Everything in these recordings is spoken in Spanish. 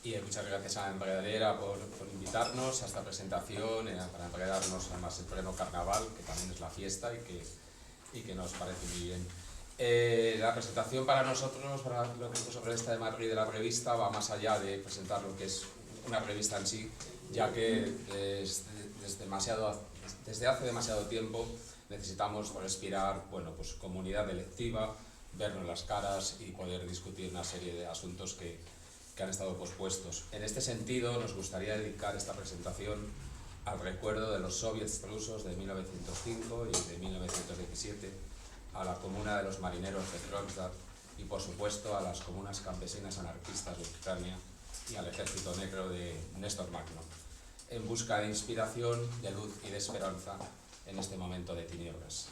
Y muchas gracias a Enredadera por invitarnos a esta presentación, para enredarnos además en pleno carnaval, que también es la fiesta y que nos parece muy bien. La presentación para nosotros, para lo que es la revista de Madrid de la revista, va más allá de presentar lo que es una revista en sí, ya que desde hace demasiado tiempo necesitamos respirar, bueno, pues comunidad electiva, vernos las caras y poder discutir una serie de asuntos que han estado pospuestos. En este sentido, nos gustaría dedicar esta presentación al recuerdo de los soviets rusos de 1905 y de 1917, a la comuna de los marineros de Kronstadt y, por supuesto, a las comunas campesinas anarquistas de Ucrania y al ejército negro de Néstor Magno, en busca de inspiración, de luz y de esperanza en este momento de tinieblas.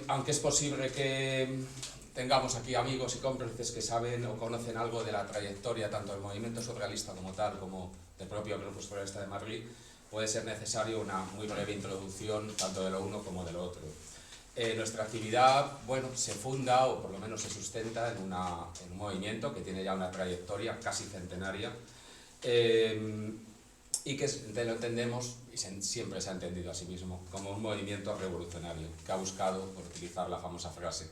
Aunque es posible que tengamos aquí amigos y cómplices que saben o conocen algo de la trayectoria tanto del movimiento surrealista como tal, como del propio Grupo Surrealista de Madrid, puede ser necesario una muy breve introducción tanto de lo uno como de lo otro. Nuestra actividad, bueno, se funda o por lo menos se sustenta en un movimiento que tiene ya una trayectoria casi centenaria y que lo entendemos, y siempre se ha entendido a sí mismo, como un movimiento revolucionario que ha buscado, por utilizar la famosa frase,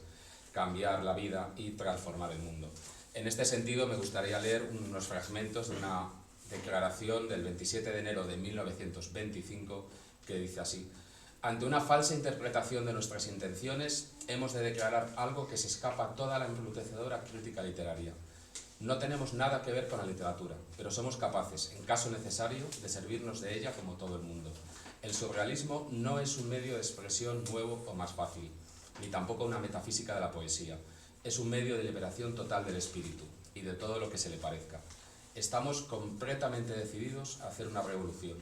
cambiar la vida y transformar el mundo. En este sentido, me gustaría leer unos fragmentos de una declaración del 27 de enero de 1925 que dice así: ante una falsa interpretación de nuestras intenciones, hemos de declarar algo que se escapa a toda la embrutecedora crítica literaria. No tenemos nada que ver con la literatura, pero somos capaces, en caso necesario, de servirnos de ella como todo el mundo. El surrealismo no es un medio de expresión nuevo o más fácil, ni tampoco una metafísica de la poesía. Es un medio de liberación total del espíritu y de todo lo que se le parezca. Estamos completamente decididos a hacer una revolución.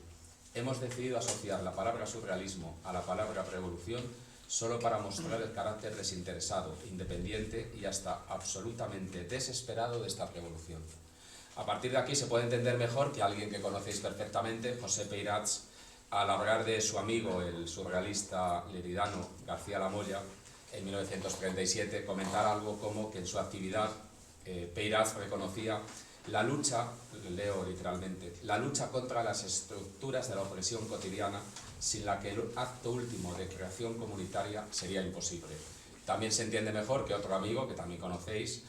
Hemos decidido asociar la palabra surrealismo a la palabra revolución solo para mostrar el carácter desinteresado, independiente y hasta absolutamente desesperado de esta revolución. A partir de aquí se puede entender mejor que alguien que conocéis perfectamente, José Peirats, al hablar de su amigo, el surrealista leridano García Lamolla, en 1937, comentar algo como que en su actividad Peirats reconocía la lucha, leo literalmente, la lucha contra las estructuras de la opresión cotidiana, sin la que el acto último de creación comunitaria sería imposible. También se entiende mejor que otro amigo, que también conocéis,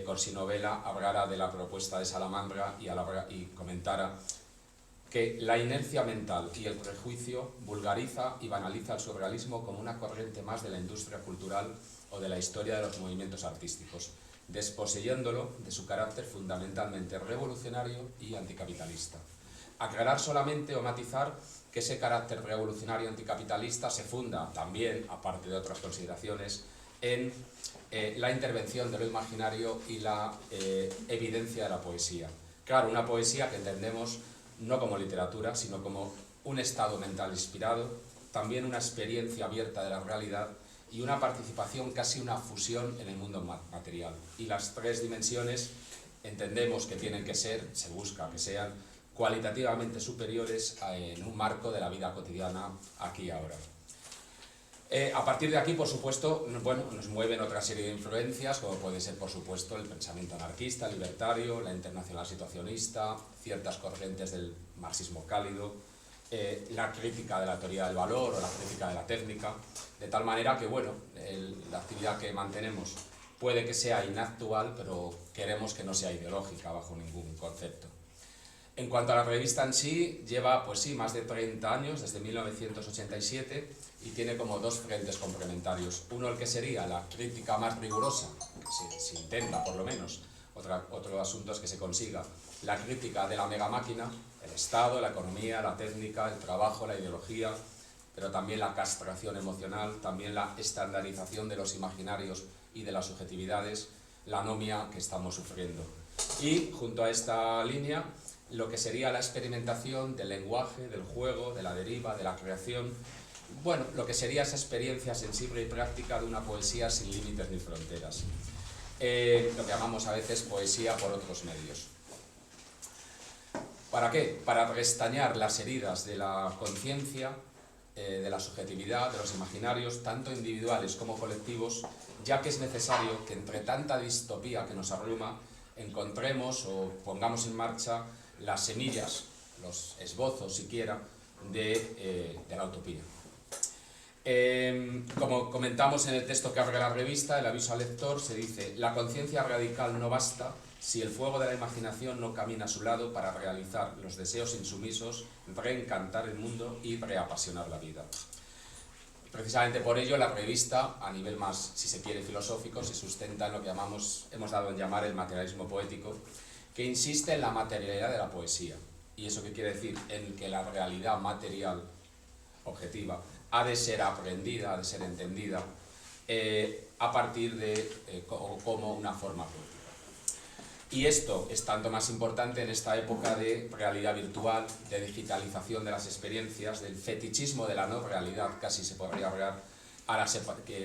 Corsinovela, hablara de la propuesta de Salamandra y comentara que la inercia mental y el prejuicio vulgariza y banaliza el surrealismo como una corriente más de la industria cultural o de la historia de los movimientos artísticos, desposeyéndolo de su carácter fundamentalmente revolucionario y anticapitalista. Aclarar solamente o matizar que ese carácter revolucionario anticapitalista se funda también, aparte de otras consideraciones, en la intervención de lo imaginario y la evidencia de la poesía. Claro, una poesía que entendemos no como literatura, sino como un estado mental inspirado, también una experiencia abierta de la realidad y una participación, casi una fusión en el mundo material. Y las tres dimensiones entendemos que tienen que ser, se busca que sean, cualitativamente superiores en un marco de la vida cotidiana aquí y ahora. A partir de aquí, por supuesto, bueno, nos mueven otra serie de influencias, como puede ser, por supuesto, el pensamiento anarquista, libertario, la internacional situacionista, ciertas corrientes del marxismo cálido, la crítica de la teoría del valor o la crítica de la técnica, de tal manera que, bueno, la actividad que mantenemos puede que sea inactual, pero queremos que no sea ideológica bajo ningún concepto. En cuanto a la revista en sí, lleva, pues sí, más de 30 años, desde 1987, y tiene como dos frentes complementarios. Uno, el que sería la crítica más rigurosa, se intenta por lo menos, otro asunto es que se consiga la crítica de la megamáquina, el Estado, la economía, la técnica, el trabajo, la ideología, pero también la castración emocional, también la estandarización de los imaginarios y de las subjetividades, la anomia que estamos sufriendo. Y junto a esta línea, lo que sería la experimentación del lenguaje, del juego, de la deriva, de la creación, bueno, lo que sería esa experiencia sensible y práctica de una poesía sin límites ni fronteras. Lo que llamamos a veces poesía por otros medios. ¿Para qué? Para restañar las heridas de la conciencia, de la subjetividad, de los imaginarios, tanto individuales como colectivos, ya que es necesario que entre tanta distopía que nos abruma, encontremos o pongamos en marcha las semillas, los esbozos siquiera, de la utopía. Como comentamos en el texto que abre la revista, el aviso al lector, se dice: la conciencia radical no basta si el fuego de la imaginación no camina a su lado para realizar los deseos insumisos, reencantar el mundo y reapasionar la vida. Precisamente por ello, la revista, a nivel más, si se quiere, filosófico, se sustenta en lo que hemos dado en llamar el materialismo poético, que insiste en la materialidad de la poesía. ¿Y eso qué quiere decir? En que la realidad material, objetiva, ha de ser aprendida, ha de ser entendida a partir de como una forma poética. Y esto es tanto más importante en esta época de realidad virtual, de digitalización de las experiencias, del fetichismo de la no realidad, casi se podría hablar,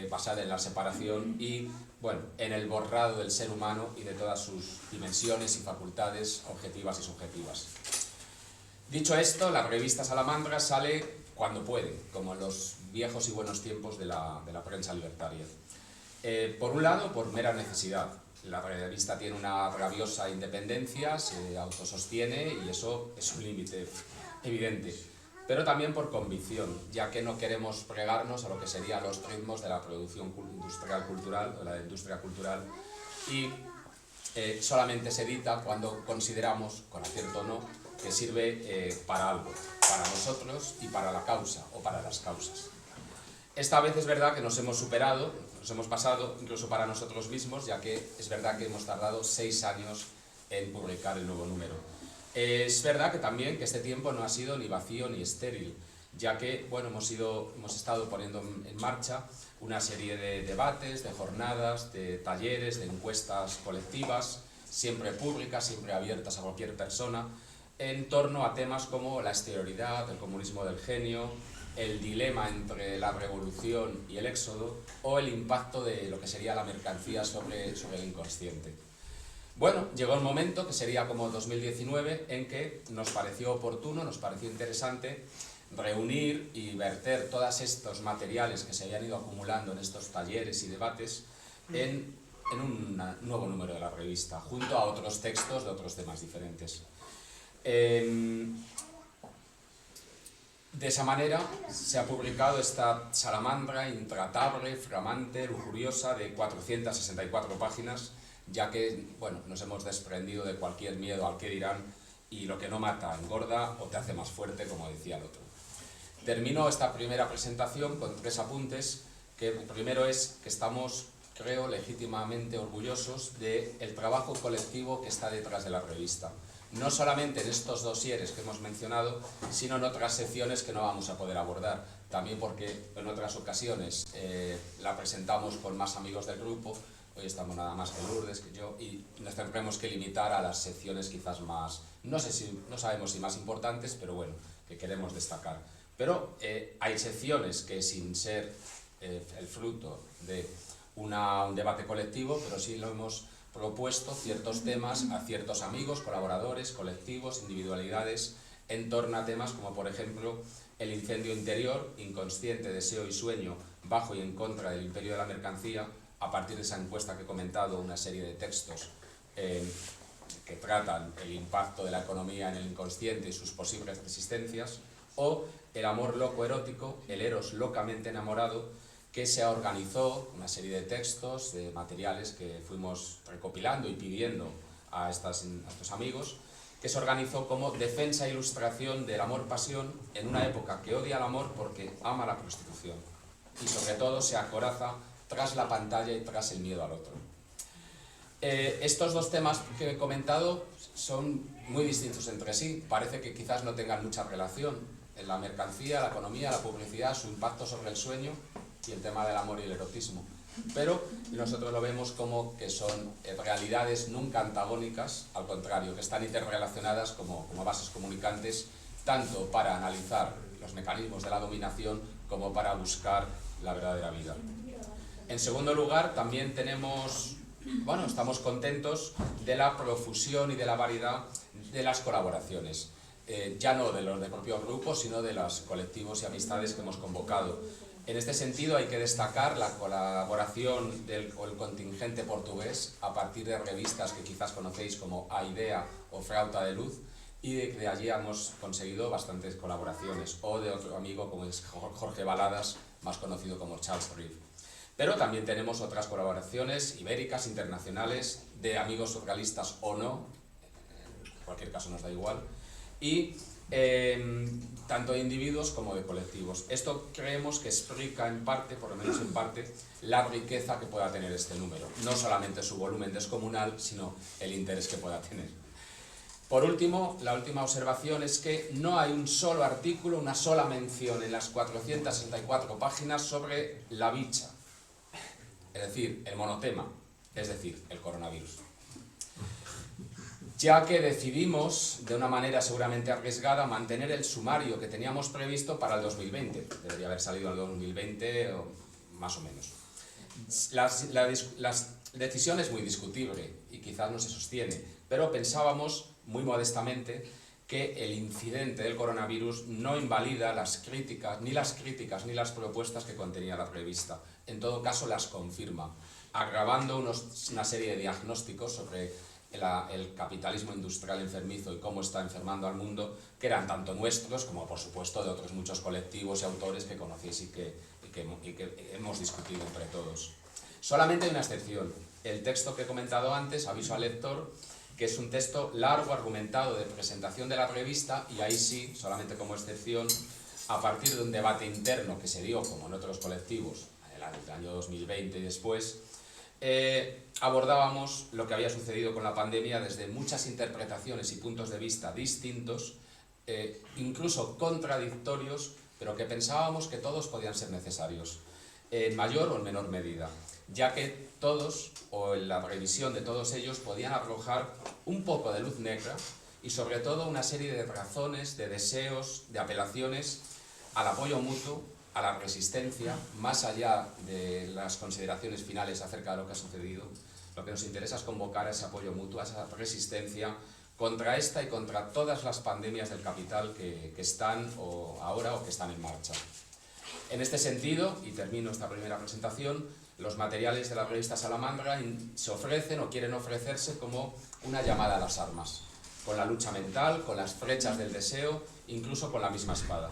basada en la separación y, bueno, en el borrado del ser humano y de todas sus dimensiones y facultades objetivas y subjetivas. Dicho esto, la revista Salamandra sale cuando puede, como en los viejos y buenos tiempos de la prensa libertaria. Por un lado, por mera necesidad. La revista tiene una rabiosa independencia, se autosostiene y eso es un límite evidente. Pero también por convicción, ya que no queremos plegarnos a lo que serían los ritmos de la producción industrial cultural, o la industria cultural, y solamente se edita cuando consideramos, con acierto o no, que sirve para algo, para nosotros y para la causa o para las causas. Esta vez es verdad que nos hemos superado, nos hemos pasado incluso para nosotros mismos, ya que es verdad que hemos tardado 6 años en publicar el nuevo número. Es verdad que también que este tiempo no ha sido ni vacío ni estéril, ya que bueno, hemos estado poniendo en marcha una serie de debates, de jornadas, de talleres, de encuestas colectivas, siempre públicas, siempre abiertas a cualquier persona, en torno a temas como la exterioridad, el comunismo del genio, el dilema entre la revolución y el éxodo, o el impacto de lo que sería la mercancía sobre el inconsciente. Bueno, llegó el momento, que sería como 2019, en que nos pareció oportuno, nos pareció interesante reunir y verter todos estos materiales que se habían ido acumulando en estos talleres y debates en un nuevo número de la revista, junto a otros textos de otros temas diferentes. De esa manera se ha publicado esta salamandra intratable, flamante, lujuriosa, de 464 páginas, ya que bueno, nos hemos desprendido de cualquier miedo al que dirán, y lo que no mata engorda o te hace más fuerte, como decía el otro. Termino esta primera presentación con 3 apuntes, que el primero es que estamos, creo, legítimamente orgullosos del trabajo colectivo que está detrás de la revista. No solamente en estos dosieres que hemos mencionado, sino en otras secciones que no vamos a poder abordar. También porque en otras ocasiones la presentamos con más amigos del grupo, hoy estamos nada más que Lourdes, que yo, y nos tendremos que limitar a las secciones quizás más, no sabemos si más importantes, pero bueno, que queremos destacar. Pero hay secciones que, sin ser el fruto de un debate colectivo, pero sí lo hemos propuesto ciertos temas a ciertos amigos, colaboradores, colectivos, individualidades, en torno a temas como, por ejemplo, el incendio interior, inconsciente, deseo y sueño, bajo y en contra del imperio de la mercancía, a partir de esa encuesta que he comentado, una serie de textos que tratan el impacto de la economía en el inconsciente y sus posibles resistencias, o el amor loco erótico, el eros locamente enamorado, que se organizó, una serie de textos, de materiales que fuimos recopilando y pidiendo a estos amigos, que se organizó como defensa e ilustración del amor-pasión en una época que odia el amor porque ama la prostitución y sobre todo se acoraza tras la pantalla y tras el miedo al otro. Estos 2 temas que he comentado son muy distintos entre sí, parece que quizás no tengan mucha relación. En la mercancía, la economía, la publicidad, su impacto sobre el sueño y el tema del amor y el erotismo. Pero nosotros lo vemos como que son realidades nunca antagónicas, al contrario, que están interrelacionadas como bases comunicantes, tanto para analizar los mecanismos de la dominación como para buscar la verdadera vida. En segundo lugar, también estamos contentos de la profusión y de la variedad de las colaboraciones. Ya no de los de propio grupo, sino de los colectivos y amistades que hemos convocado. En este sentido hay que destacar la colaboración del contingente portugués a partir de revistas que quizás conocéis como A Idea o Frauta de Luz, y de allí hemos conseguido bastantes colaboraciones, o de otro amigo como es Jorge Baladas, más conocido como Charles Reeve. Pero también tenemos otras colaboraciones ibéricas, internacionales, de amigos surrealistas o no, en cualquier caso nos da igual, y tanto de individuos como de colectivos. Esto creemos que explica en parte, por lo menos en parte, la riqueza que pueda tener este número. No solamente su volumen descomunal, sino el interés que pueda tener. Por último, la última observación es que no hay un solo artículo, una sola mención en las 464 páginas sobre la bicha, es decir, el monotema, es decir, el coronavirus. Ya que decidimos, de una manera seguramente arriesgada, mantener el sumario que teníamos previsto para el 2020. Debería haber salido en el 2020, o más o menos. La decisión es muy discutible y quizás no se sostiene, pero pensábamos, muy modestamente, que el incidente del coronavirus no invalida las críticas ni las propuestas que contenía la revista. En todo caso, las confirma, agravando una serie de diagnósticos sobre el capitalismo industrial enfermizo y cómo está enfermando al mundo, que eran tanto nuestros como, por supuesto, de otros muchos colectivos y autores que conocéis y que hemos discutido entre todos. Solamente hay una excepción, el texto que he comentado antes, Aviso al lector, que es un texto largo, argumentado, de presentación de la revista, y ahí sí, solamente como excepción, a partir de un debate interno que se dio, como en otros colectivos, en el año 2020 y después, abordábamos lo que había sucedido con la pandemia desde muchas interpretaciones y puntos de vista distintos, incluso contradictorios, pero que pensábamos que todos podían ser necesarios, en mayor o en menor medida, ya que todos, o en la revisión de todos ellos, podían arrojar un poco de luz negra y sobre todo una serie de razones, de deseos, de apelaciones al apoyo mutuo, a la resistencia, más allá de las consideraciones finales acerca de lo que ha sucedido. Lo que nos interesa es convocar a ese apoyo mutuo, a esa resistencia contra esta y contra todas las pandemias del capital que están ahora o que están en marcha. En este sentido, y termino esta primera presentación, los materiales de la revista Salamandra se ofrecen o quieren ofrecerse como una llamada a las armas, con la lucha mental, con las flechas del deseo, incluso con la misma espada.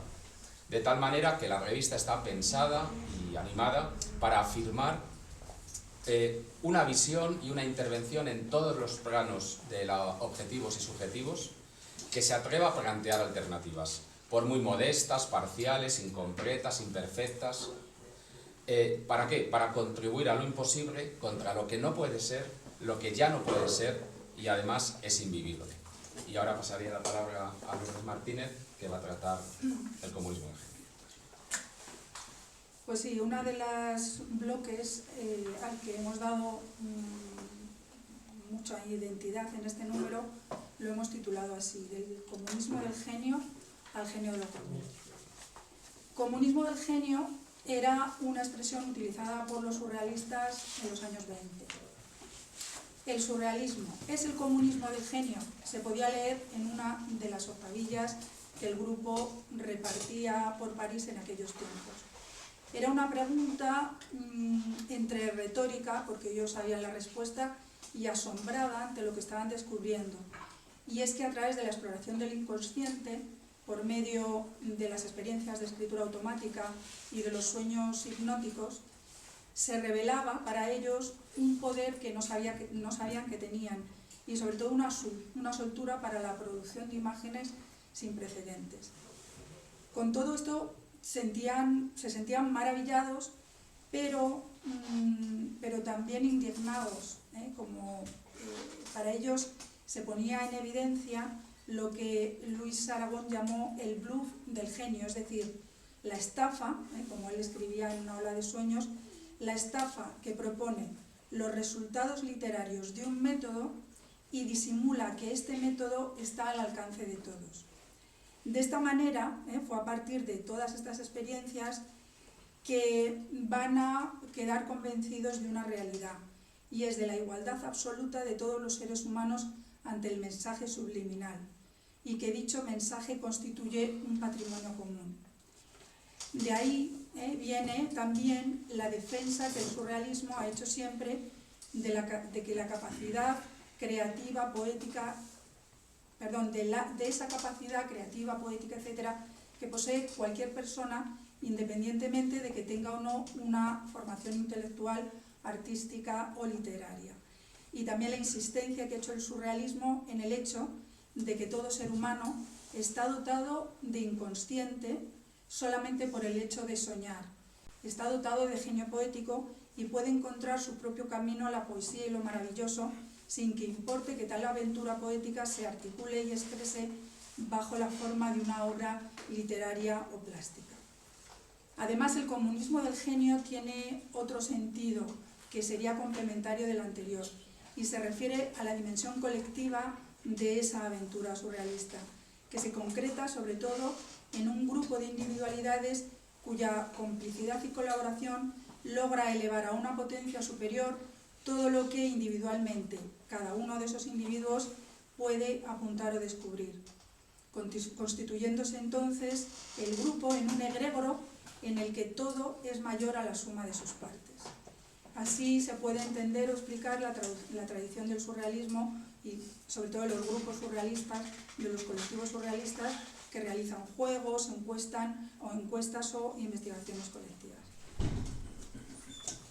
De tal manera que la revista está pensada y animada para afirmar una visión y una intervención en todos los planos de objetivos y subjetivos, que se atreva a plantear alternativas, por muy modestas, parciales, incompletas, imperfectas. ¿Para qué? Para contribuir a lo imposible, contra lo que no puede ser, lo que ya no puede ser y además es invivible. Y ahora pasaría la palabra a Lourdes Martínez, que va a tratar el comunismo en género. Pues sí, uno de los bloques al que hemos dado mucha identidad en este número lo hemos titulado así: del comunismo del genio al genio de lo común. Comunismo del genio era una expresión utilizada por los surrealistas en los años 20. El surrealismo es el comunismo del genio. Se podía leer en una de las octavillas que el grupo repartía por París en aquellos tiempos. Era una pregunta entre retórica, porque ellos sabían la respuesta, y asombrada ante lo que estaban descubriendo. Y es que a través de la exploración del inconsciente, por medio de las experiencias de escritura automática y de los sueños hipnóticos, se revelaba para ellos un poder que no sabían que tenían, y sobre todo una soltura para la producción de imágenes sin precedentes. Con todo esto se sentían maravillados, pero también indignados, para ellos se ponía en evidencia lo que Luis Aragón llamó el bluff del genio, es decir, la estafa, como él escribía en Una ola de sueños, la estafa que propone los resultados literarios de un método y disimula que este método está al alcance de todos. De esta manera, fue a partir de todas estas experiencias que van a quedar convencidos de una realidad, y es de la igualdad absoluta de todos los seres humanos ante el mensaje subliminal, y que dicho mensaje constituye un patrimonio común. De ahí viene también la defensa que el surrealismo ha hecho siempre de que la capacidad creativa, poética, de esa capacidad creativa, poética, etcétera, que posee cualquier persona, independientemente de que tenga o no una formación intelectual, artística o literaria. Y también la insistencia que ha hecho el surrealismo en el hecho de que todo ser humano está dotado de inconsciente solamente por el hecho de soñar. Está dotado de genio poético y puede encontrar su propio camino a la poesía y lo maravilloso, sin que importe que tal aventura poética se articule y exprese bajo la forma de una obra literaria o plástica. Además, el comunismo del genio tiene otro sentido que sería complementario del anterior y se refiere a la dimensión colectiva de esa aventura surrealista, que se concreta sobre todo en un grupo de individualidades cuya complicidad y colaboración logra elevar a una potencia superior todo lo que individualmente cada uno de esos individuos puede apuntar o descubrir, constituyéndose entonces el grupo en un egregoro en el que todo es mayor a la suma de sus partes. Así se puede entender o explicar la tradición del surrealismo y sobre todo de los grupos surrealistas, de los colectivos surrealistas que realizan juegos, encuestas o investigaciones colectivas.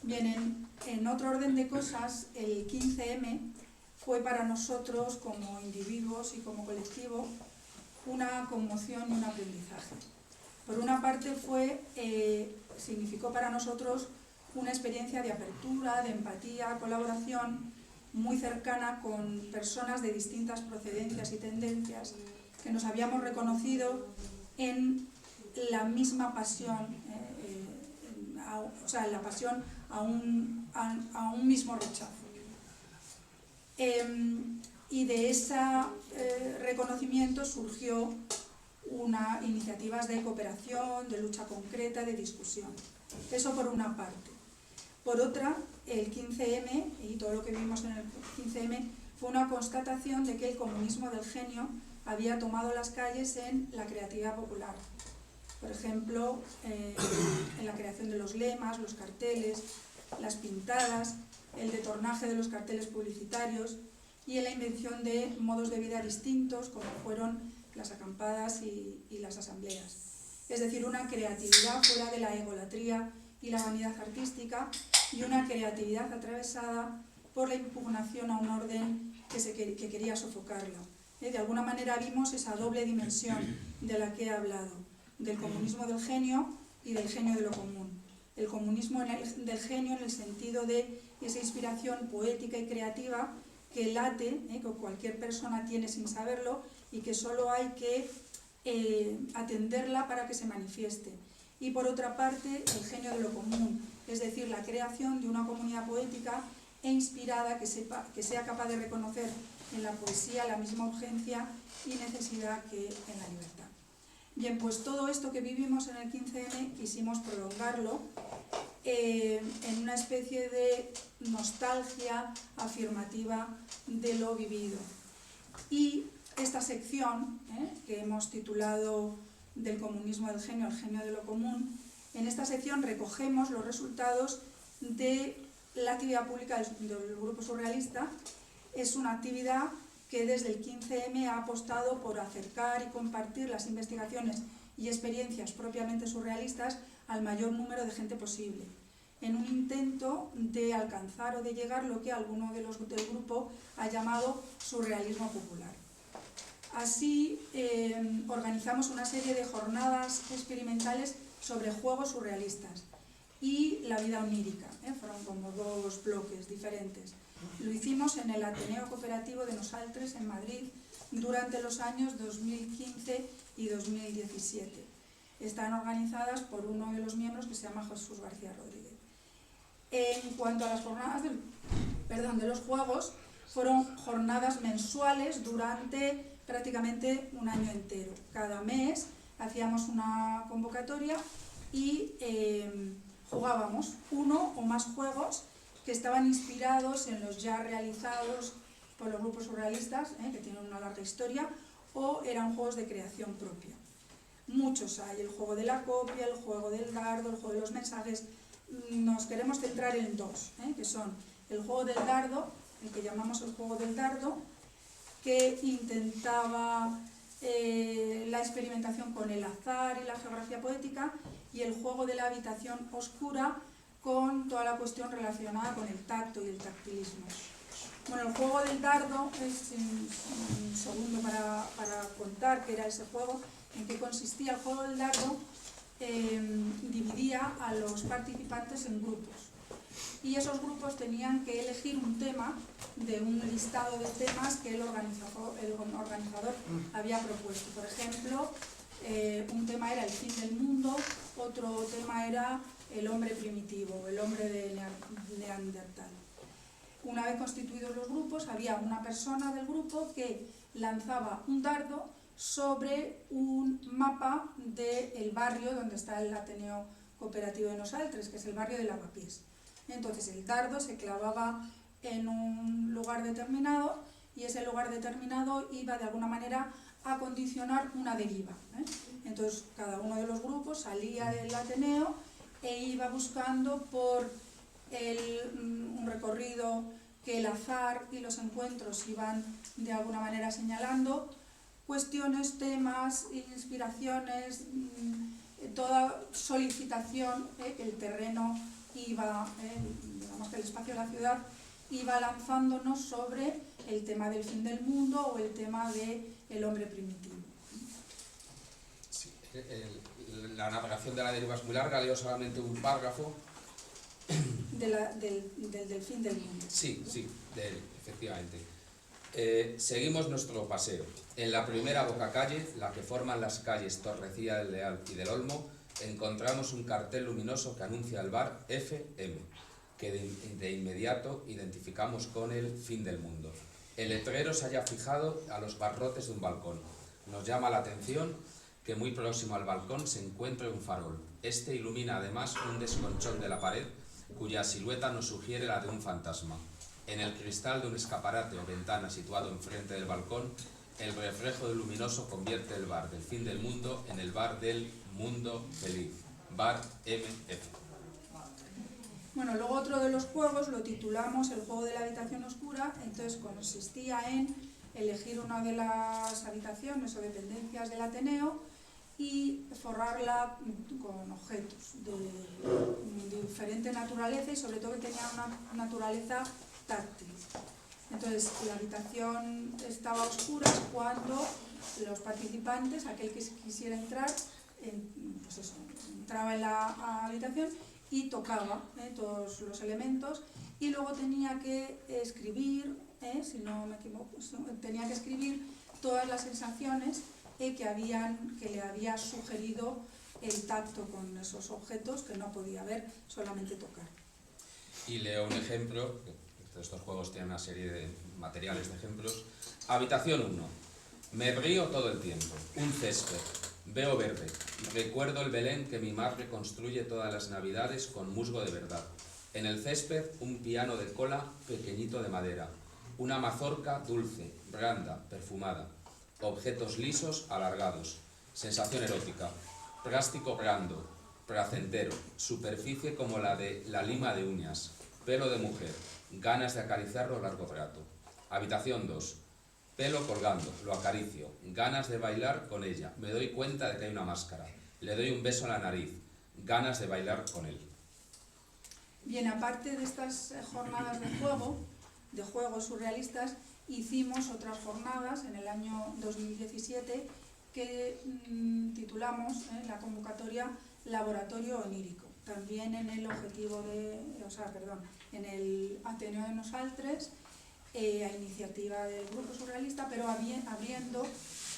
Bien, en otro orden de cosas, el 15M fue para nosotros como individuos y como colectivo una conmoción y un aprendizaje. Por una parte significó para nosotros una experiencia de apertura, de empatía, colaboración muy cercana con personas de distintas procedencias y tendencias que nos habíamos reconocido en la misma pasión, la pasión a un mismo rechazo. Y de ese reconocimiento surgió iniciativas de cooperación, de lucha concreta, de discusión. Eso por una parte. Por otra, el 15M y todo lo que vimos en el 15M fue una constatación de que el comunismo del genio había tomado las calles en la creatividad popular. Por ejemplo, en la creación de los lemas, los carteles, las pintadas, el detornaje de los carteles publicitarios y en la invención de modos de vida distintos como fueron las acampadas y las asambleas. Es decir, una creatividad fuera de la egolatría y la vanidad artística y una creatividad atravesada por la impugnación a un orden que quería sofocarla. De alguna manera vimos esa doble dimensión de la que he hablado, del comunismo del genio y del genio de lo común. El comunismo del genio en el sentido de esa inspiración poética y creativa que late, que cualquier persona tiene sin saberlo y que solo hay que atenderla para que se manifieste. Y por otra parte, el genio de lo común, es decir, la creación de una comunidad poética e inspirada que sea capaz de reconocer en la poesía la misma urgencia y necesidad que en la libertad. Bien, pues todo esto que vivimos en el 15M quisimos prolongarlo en una especie de nostalgia afirmativa de lo vivido. Y esta sección, que hemos titulado del comunismo del genio al genio de lo común, en esta sección recogemos los resultados de la actividad pública del Grupo Surrealista. Es una actividad que desde el 15M ha apostado por acercar y compartir las investigaciones y experiencias propiamente surrealistas al mayor número de gente posible, en un intento de alcanzar o de llegar lo que alguno de los del grupo ha llamado surrealismo popular. Así organizamos una serie de jornadas experimentales sobre juegos surrealistas y la vida onírica, fueron como dos bloques diferentes. Lo hicimos en el Ateneo Cooperativo de Nosaltres, en Madrid, durante los años 2015 y 2017. Están organizadas por uno de los miembros que se llama Jesús García Rodríguez. En cuanto a las jornadas de los juegos, fueron jornadas mensuales durante prácticamente un año entero. Cada mes hacíamos una convocatoria y jugábamos uno o más juegos que estaban inspirados en los ya realizados por los grupos surrealistas, que tienen una larga historia, o eran juegos de creación propia. muchos hay, el juego de la copia, el juego del dardo, el juego de los mensajes. Nos queremos centrar en dos, que son el juego del dardo, el que llamamos el juego del dardo, que intentaba la experimentación con el azar y la geografía poética, y el juego de la habitación oscura, con toda la cuestión relacionada con el tacto y el tactilismo. Bueno, el juego del dardo es un segundo para contar qué era ese juego, en qué consistía. El juego del dardo dividía a los participantes en grupos, y esos grupos tenían que elegir un tema de un listado de temas que el organizador había propuesto. Por ejemplo, un tema era el fin del mundo, otro tema era el hombre primitivo, el hombre de Neandertal. Una vez constituidos los grupos, había una persona del grupo que lanzaba un dardo sobre un mapa del barrio donde está el Ateneo Cooperativo de Nosaltres, que es el barrio de Lavapiés. Entonces el dardo se clavaba en un lugar determinado, y ese lugar determinado iba de alguna manera a condicionar una deriva. Entonces cada uno de los grupos salía del Ateneo e iba buscando por un recorrido que el azar y los encuentros iban de alguna manera señalando, cuestiones, temas, inspiraciones, toda solicitación, el terreno iba, digamos que el espacio de la ciudad iba lanzándonos sobre el tema del fin del mundo o el tema del hombre primitivo. Sí, la navegación de la deriva es muy larga, leo solamente un párrafo. Del fin del mundo. Sí, efectivamente. Seguimos nuestro paseo. En la primera bocacalle, la que forman las calles Torrecilla del Leal y del Olmo, encontramos un cartel luminoso que anuncia el bar FM, que de inmediato identificamos con el fin del mundo. El letrero se halla fijado a los barrotes de un balcón. Nos llama la atención que muy próximo al balcón se encuentra un farol. Este ilumina además un desconchón de la pared, cuya silueta nos sugiere la de un fantasma. En el cristal de un escaparate o ventana situado enfrente del balcón, el reflejo del luminoso convierte el bar del fin del mundo en el bar del mundo feliz, bar MF. Bueno, luego otro de los juegos lo titulamos el juego de la habitación oscura. Entonces consistía en elegir una de las habitaciones o dependencias del Ateneo y forrarla con objetos de diferente naturaleza, y sobre todo que tenían una naturaleza táctil. Entonces la habitación estaba a oscuras cuando los participantes, aquel que quisiera entrar, entraba en la habitación y tocaba todos los elementos, y luego tenía que escribir, si no me equivoco, tenía que escribir todas las sensaciones que le había sugerido el tacto con esos objetos, que no podía ver, solamente tocar. Y leo un ejemplo. Estos juegos tienen una serie de materiales de ejemplos. Habitación 1. Me río todo el tiempo. Un césped. Veo verde. Recuerdo el Belén que mi madre construye todas las navidades con musgo de verdad. En el césped, un piano de cola pequeñito de madera. Una mazorca dulce, blanda, perfumada. Objetos lisos, alargados. Sensación erótica. Plástico blando, placentero. Superficie como la de la lima de uñas. Pelo de mujer. Ganas de acariciarlo largo rato. Habitación 2. Pelo colgando, lo acaricio. Ganas de bailar con ella. Me doy cuenta de que hay una máscara. Le doy un beso en la nariz. Ganas de bailar con él. Bien, aparte de estas jornadas de juegos surrealistas, hicimos otras jornadas en el año 2017 que titulamos la convocatoria Laboratorio Onírico. También en el en el Ateneo de Nosaltres, a iniciativa del Grupo Surrealista, pero abriendo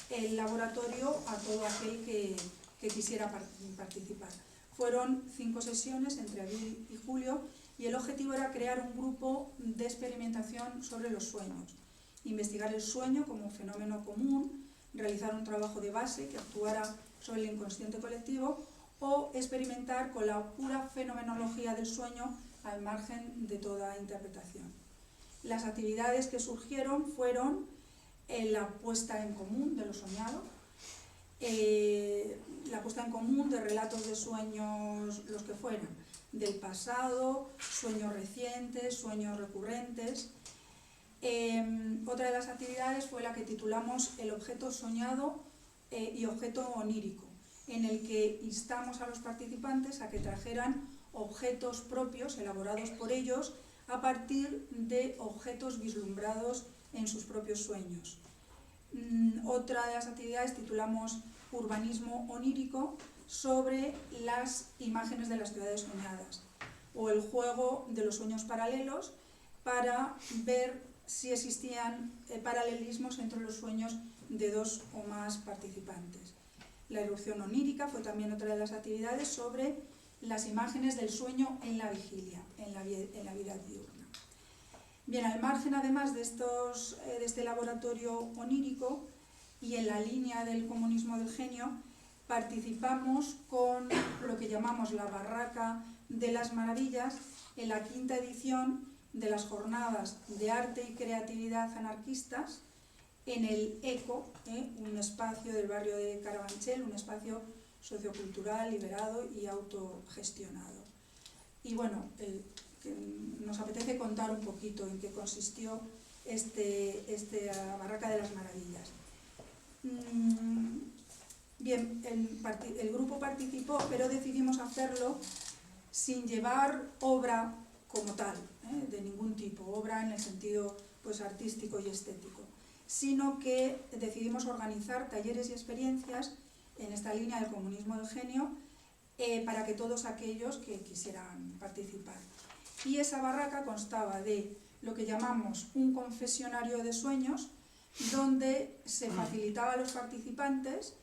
el laboratorio a todo aquel que quisiera participar. Fueron 5 sesiones entre abril y julio, y el objetivo era crear un grupo de experimentación sobre los sueños, investigar el sueño como fenómeno común, realizar un trabajo de base que actuara sobre el inconsciente colectivo, o experimentar con la pura fenomenología del sueño al margen de toda interpretación. Las actividades que surgieron fueron la puesta en común de lo soñado, la puesta en común de relatos de sueños, los que fueran, del pasado, sueños recientes, sueños recurrentes. Otra de las actividades fue la que titulamos El objeto soñado y objeto onírico, en el que instamos a los participantes a que trajeran objetos propios elaborados por ellos a partir de objetos vislumbrados en sus propios sueños. Otra de las actividades titulamos Urbanismo onírico, sobre las imágenes de las ciudades soñadas, o el juego de los sueños paralelos, para ver si existían paralelismos entre los sueños de dos o más participantes. La erupción onírica fue también otra de las actividades, sobre las imágenes del sueño en la vigilia, en la vida diurna. Bien, al margen además de este laboratorio onírico y en la línea del comunismo del genio, participamos con lo que llamamos la Barraca de las Maravillas en la 5ª edición de las Jornadas de Arte y Creatividad Anarquistas en el ECO, un espacio del barrio de Carabanchel, un espacio sociocultural, liberado y autogestionado. Y bueno, nos apetece contar un poquito en qué consistió esta Barraca de las Maravillas. Bien, el grupo participó, pero decidimos hacerlo sin llevar obra como tal, de ningún tipo, obra en el sentido pues, artístico y estético, sino que decidimos organizar talleres y experiencias en esta línea del comunismo del genio para que todos aquellos que quisieran participar. Y esa barraca constaba de lo que llamamos un confesionario de sueños, donde se facilitaba a los participantes,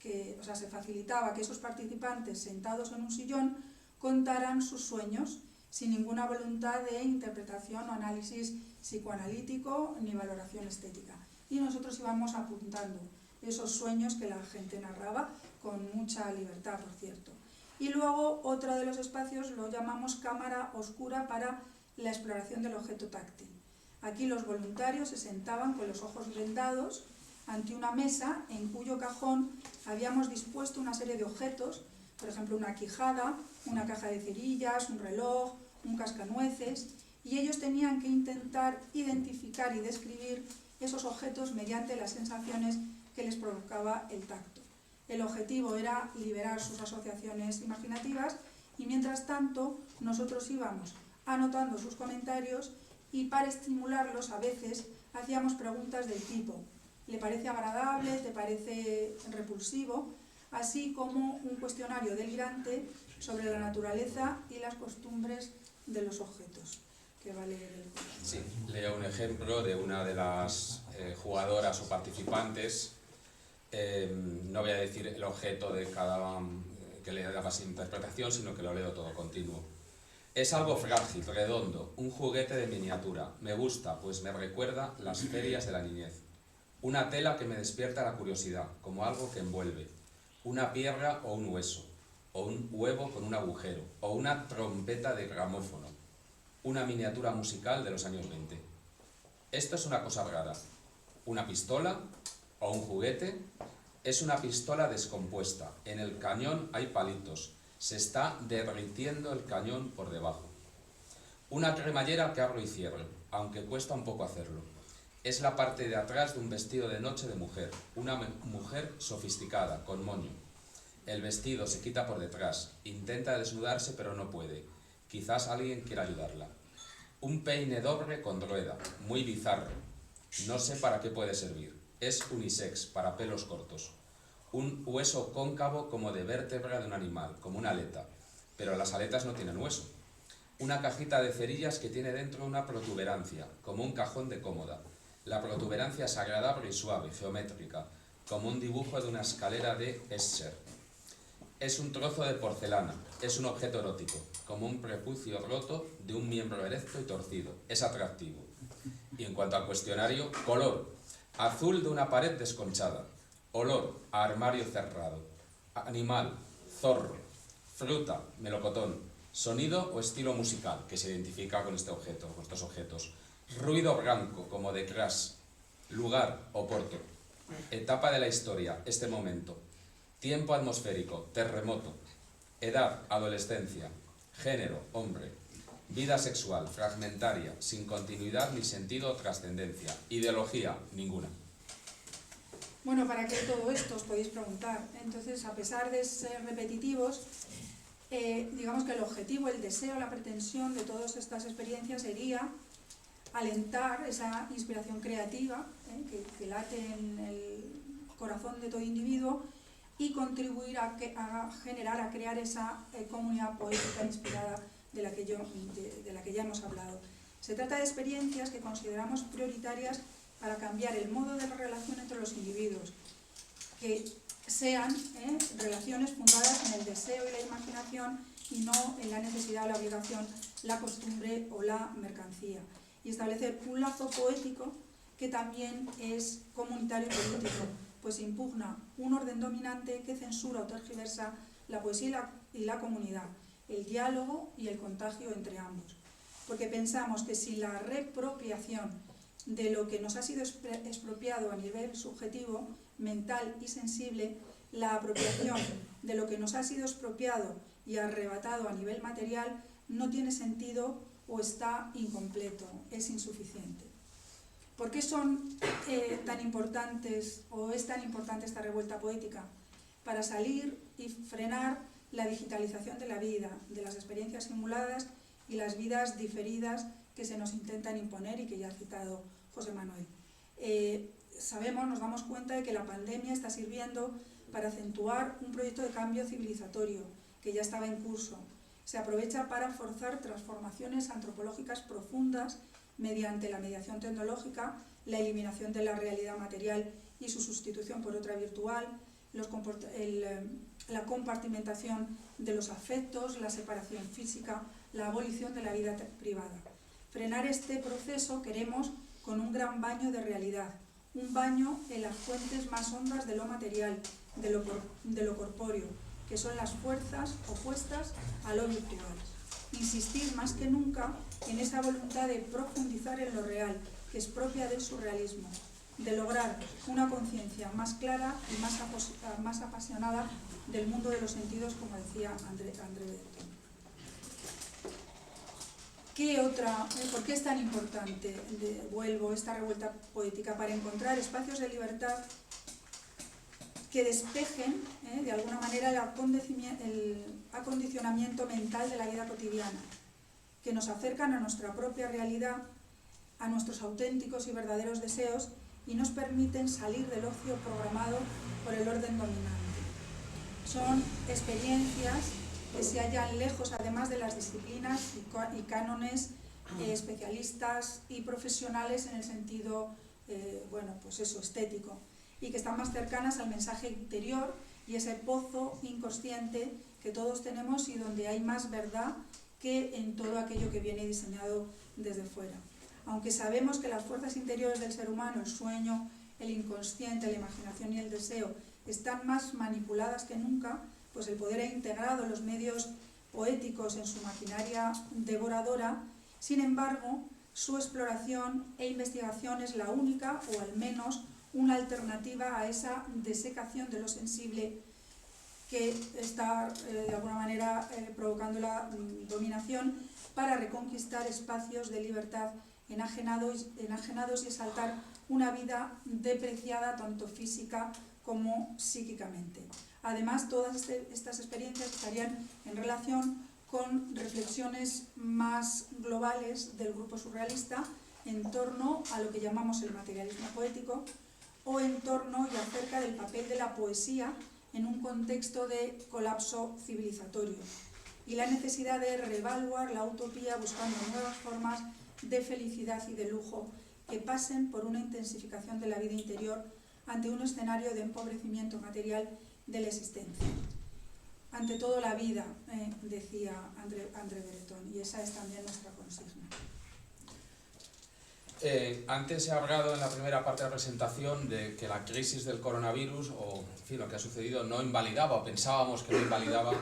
se facilitaba que esos participantes sentados en un sillón contaran sus sueños sin ninguna voluntad de interpretación o análisis psicoanalítico ni valoración estética. Y nosotros íbamos apuntando esos sueños que la gente narraba con mucha libertad, por cierto. Y luego otro de los espacios lo llamamos cámara oscura para la exploración del objeto táctil. Aquí los voluntarios se sentaban con los ojos vendados ante una mesa en cuyo cajón habíamos dispuesto una serie de objetos, por ejemplo una quijada, una caja de cerillas, un reloj, un cascanueces, y ellos tenían que intentar identificar y describir esos objetos mediante las sensaciones que les provocaba el tacto. El objetivo era liberar sus asociaciones imaginativas y mientras tanto nosotros íbamos anotando sus comentarios y para estimularlos a veces hacíamos preguntas del tipo ¿le parece agradable? ¿Te parece repulsivo? Así como un cuestionario delirante sobre la naturaleza y las costumbres de los objetos. Que va a leer el... Sí, leo un ejemplo de una de las jugadoras o participantes. No voy a decir el objeto de cada que le hagas interpretación, sino que lo leo todo continuo. Es algo frágil, redondo, un juguete de miniatura. Me gusta, pues me recuerda las ferias de la niñez. Una tela que me despierta la curiosidad, como algo que envuelve. Una piedra o un hueso, o un huevo con un agujero, o una trompeta de gramófono. Una miniatura musical de los años 20. Esto es una cosa rara. ¿Una pistola o un juguete? Es una pistola descompuesta. En el cañón hay palitos. Se está derritiendo el cañón por debajo. Una cremallera que abro y cierro, aunque cuesta un poco hacerlo. Es la parte de atrás de un vestido de noche de mujer. Una mujer sofisticada, con moño. El vestido se quita por detrás. Intenta desnudarse pero no puede. Quizás alguien quiera ayudarla. Un peine doble con rueda, muy bizarro. No sé para qué puede servir. Es unisex, para pelos cortos. Un hueso cóncavo como de vértebra de un animal, como una aleta. Pero las aletas no tienen hueso. Una cajita de cerillas que tiene dentro una protuberancia, como un cajón de cómoda. La protuberancia es agradable y suave, geométrica, como un dibujo de una escalera de Escher. Es un trozo de porcelana, es un objeto erótico, como un prepucio roto de un miembro erecto y torcido. Es atractivo. Y en cuanto al cuestionario, color, azul de una pared desconchada. Olor, a armario cerrado. Animal, zorro. Fruta, melocotón. Sonido o estilo musical, que se identifica con este objeto, con estos objetos. Ruido blanco, como de crash. Lugar, Oporto. Etapa de la historia, este momento. tiempo atmosférico, terremoto, edad, adolescencia, género, hombre, vida sexual, fragmentaria, sin continuidad ni sentido o trascendencia, ideología, ninguna. Bueno, ¿para qué todo esto? Os podéis preguntar. Entonces, a pesar de ser repetitivos, digamos que el objetivo, el deseo, la pretensión de todas estas experiencias sería alentar esa inspiración creativa que late en el corazón de todo individuo y contribuir a generar, a crear esa comunidad poética inspirada de la que ya hemos hablado. Se trata de experiencias que consideramos prioritarias para cambiar el modo de la relación entre los individuos, que sean relaciones fundadas en el deseo y la imaginación y no en la necesidad, la obligación, la costumbre o la mercancía, y establecer un lazo poético que también es comunitario y político, pues impugna un orden dominante que censura o tergiversa la poesía y la comunidad, el diálogo y el contagio entre ambos. Porque pensamos que si la reapropiación de lo que nos ha sido expropiado a nivel subjetivo, mental y sensible, la apropiación de lo que nos ha sido expropiado y arrebatado a nivel material no tiene sentido o está incompleto, es insuficiente. ¿Por qué son tan importantes o es tan importante esta revuelta poética? Para salir y frenar la digitalización de la vida, de las experiencias simuladas y las vidas diferidas que se nos intentan imponer y que ya ha citado José Manuel. Nos damos cuenta de que la pandemia está sirviendo para acentuar un proyecto de cambio civilizatorio que ya estaba en curso. Se aprovecha para forzar transformaciones antropológicas profundas mediante la mediación tecnológica, la eliminación de la realidad material y su sustitución por otra virtual, la compartimentación de los afectos, la separación física, la abolición de la vida privada. Frenar este proceso queremos con un gran baño de realidad, un baño en las fuentes más hondas de lo material, de lo corpóreo, que son las fuerzas opuestas a lo virtual. Insistir más que nunca en esa voluntad de profundizar en lo real, que es propia del surrealismo, de lograr una conciencia más clara y más apasionada del mundo de los sentidos, como decía André Breton. ¿Por qué es tan importante, vuelvo, esta revuelta poética? Para encontrar espacios de libertad que despejen, de alguna manera, el acondicionamiento mental de la vida cotidiana, que nos acercan a nuestra propia realidad, a nuestros auténticos y verdaderos deseos y nos permiten salir del ocio programado por el orden dominante. Son experiencias que se hallan lejos, además de las disciplinas y cánones especialistas y profesionales en el sentido, estético, y que están más cercanas al mensaje interior y ese pozo inconsciente que todos tenemos y donde hay más verdad que en todo aquello que viene diseñado desde fuera. Aunque sabemos que las fuerzas interiores del ser humano, el sueño, el inconsciente, la imaginación y el deseo, están más manipuladas que nunca, pues el poder ha integrado los medios poéticos en su maquinaria devoradora. Sin embargo, su exploración e investigación es la única, o al menos una alternativa a esa desecación de lo sensible que está de alguna manera provocando la dominación, para reconquistar espacios de libertad enajenados y exaltar una vida depreciada tanto física como psíquicamente. Además, todas estas experiencias estarían en relación con reflexiones más globales del grupo surrealista en torno a lo que llamamos el materialismo poético, o en torno y acerca del papel de la poesía en un contexto de colapso civilizatorio y la necesidad de reevaluar la utopía buscando nuevas formas de felicidad y de lujo que pasen por una intensificación de la vida interior ante un escenario de empobrecimiento material de la existencia. Ante todo la vida, decía André Breton, y esa es también nuestra consigna. Antes se ha hablado en la primera parte de la presentación de que la crisis del coronavirus, o en fin, lo que ha sucedido, no invalidaba, o pensábamos que no invalidaba,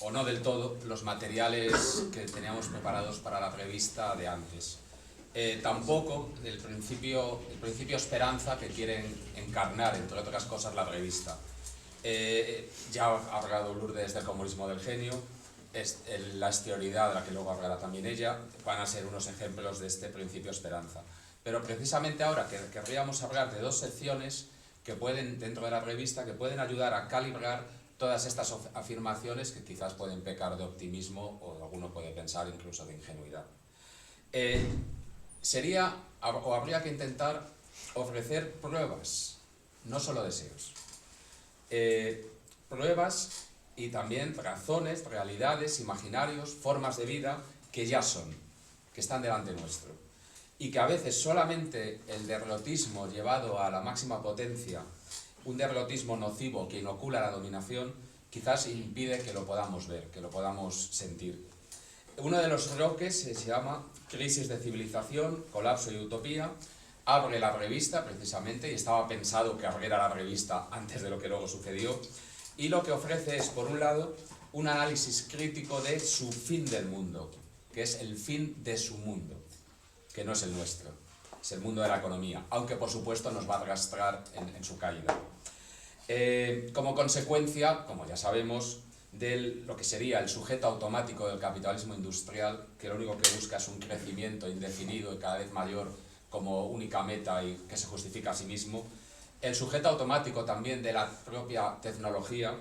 o no del todo, los materiales que teníamos preparados para la revista de antes. Tampoco el principio esperanza que quieren encarnar, entre otras cosas, la revista. Ya ha hablado Lourdes del comunismo del genio, la exterioridad, de la que luego hablará también ella, van a ser unos ejemplos de este principio esperanza. Pero precisamente ahora querríamos hablar de dos secciones que pueden, dentro de la revista, que pueden ayudar a calibrar todas estas afirmaciones que quizás pueden pecar de optimismo o alguno puede pensar incluso de ingenuidad. Habría que intentar ofrecer pruebas, no solo deseos. Pruebas y también razones, realidades, imaginarios, formas de vida que ya son, que están delante nuestro. Y que a veces solamente el derrotismo llevado a la máxima potencia, un derrotismo nocivo que inocula la dominación, quizás impide que lo podamos ver, que lo podamos sentir. Uno de los bloques se llama Crisis de civilización, colapso y utopía. Abre la revista precisamente, y estaba pensado que abriera la revista antes de lo que luego sucedió, y lo que ofrece es, por un lado, un análisis crítico de su fin del mundo, que es el fin de su mundo, que no es el nuestro, es el mundo de la economía, aunque por supuesto nos va a arrastrar en su caída. Como consecuencia, como ya sabemos, de lo que sería el sujeto automático del capitalismo industrial, que lo único que busca es un crecimiento indefinido y cada vez mayor como única meta y que se justifica a sí mismo, el sujeto automático también de la propia tecnología,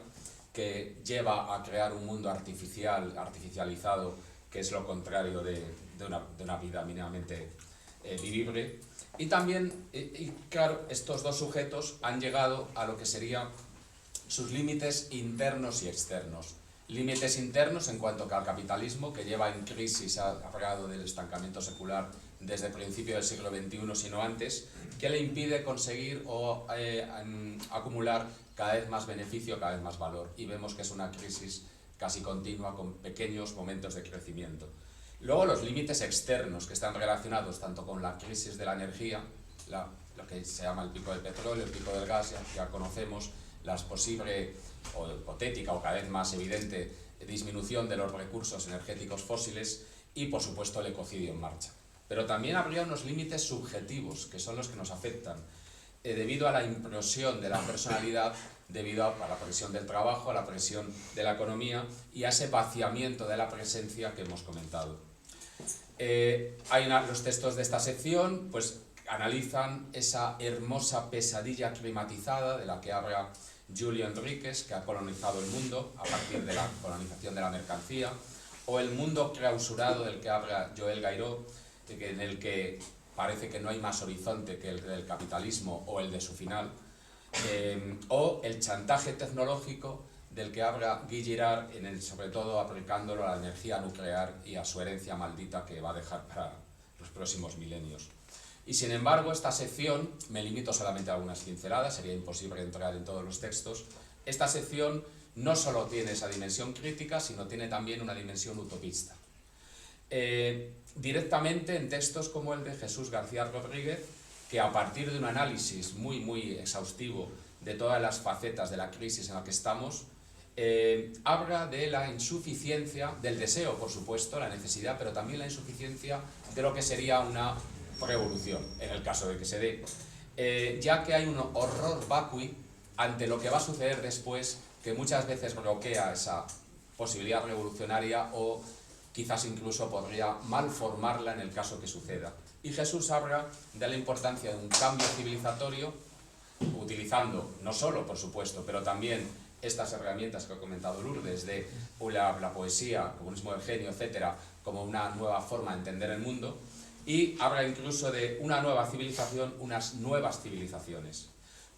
que lleva a crear un mundo artificializado, que es lo contrario de una vida mínimamente vivible. Y también, claro, estos dos sujetos han llegado a lo que serían sus límites internos y externos. Límites internos en cuanto al capitalismo, que lleva en crisis, ha hablado del estancamiento secular desde el principio del siglo XXI, sino antes, que le impide conseguir o acumular cada vez más beneficio, cada vez más valor. Y vemos que es una crisis casi continua con pequeños momentos de crecimiento. Luego los límites externos, que están relacionados tanto con la crisis de la energía, lo que se llama el pico del petróleo, el pico del gas, ya conocemos, la posible o hipotética o cada vez más evidente disminución de los recursos energéticos fósiles y, por supuesto, el ecocidio en marcha. Pero también habría unos límites subjetivos, que son los que nos afectan, debido a la implosión de la personalidad, debido a la presión del trabajo, a la presión de la economía y a ese vaciamiento de la presencia que hemos comentado. Los textos de esta sección pues, analizan esa hermosa pesadilla climatizada de la que habla Julio Enríquez, que ha colonizado el mundo a partir de la colonización de la mercancía, o el mundo clausurado del que habla Joël Gairaud, en el que parece que no hay más horizonte que el del capitalismo o el de su final, o el chantaje tecnológico del que habla Guy Girard, sobre todo aplicándolo a la energía nuclear y a su herencia maldita que va a dejar para los próximos milenios. Y sin embargo, esta sección, me limito solamente a algunas pinceladas, sería imposible entrar en todos los textos. Esta sección no solo tiene esa dimensión crítica, sino tiene también una dimensión utopista. Directamente en textos como el de Jesús García Rodríguez, que a partir de un análisis muy exhaustivo de todas las facetas de la crisis en la que estamos, habla de la insuficiencia, del deseo, por supuesto, la necesidad, pero también la insuficiencia de lo que sería una revolución, en el caso de que se dé, ya que hay un horror vacui ante lo que va a suceder después, que muchas veces bloquea esa posibilidad revolucionaria o quizás incluso podría malformarla en el caso que suceda. Y Jesús habla de la importancia de un cambio civilizatorio, utilizando no solo, por supuesto, pero también estas herramientas que ha comentado Lourdes, de la poesía, el comunismo del genio, etcétera, como una nueva forma de entender el mundo, y habla incluso de una nueva civilización, unas nuevas civilizaciones.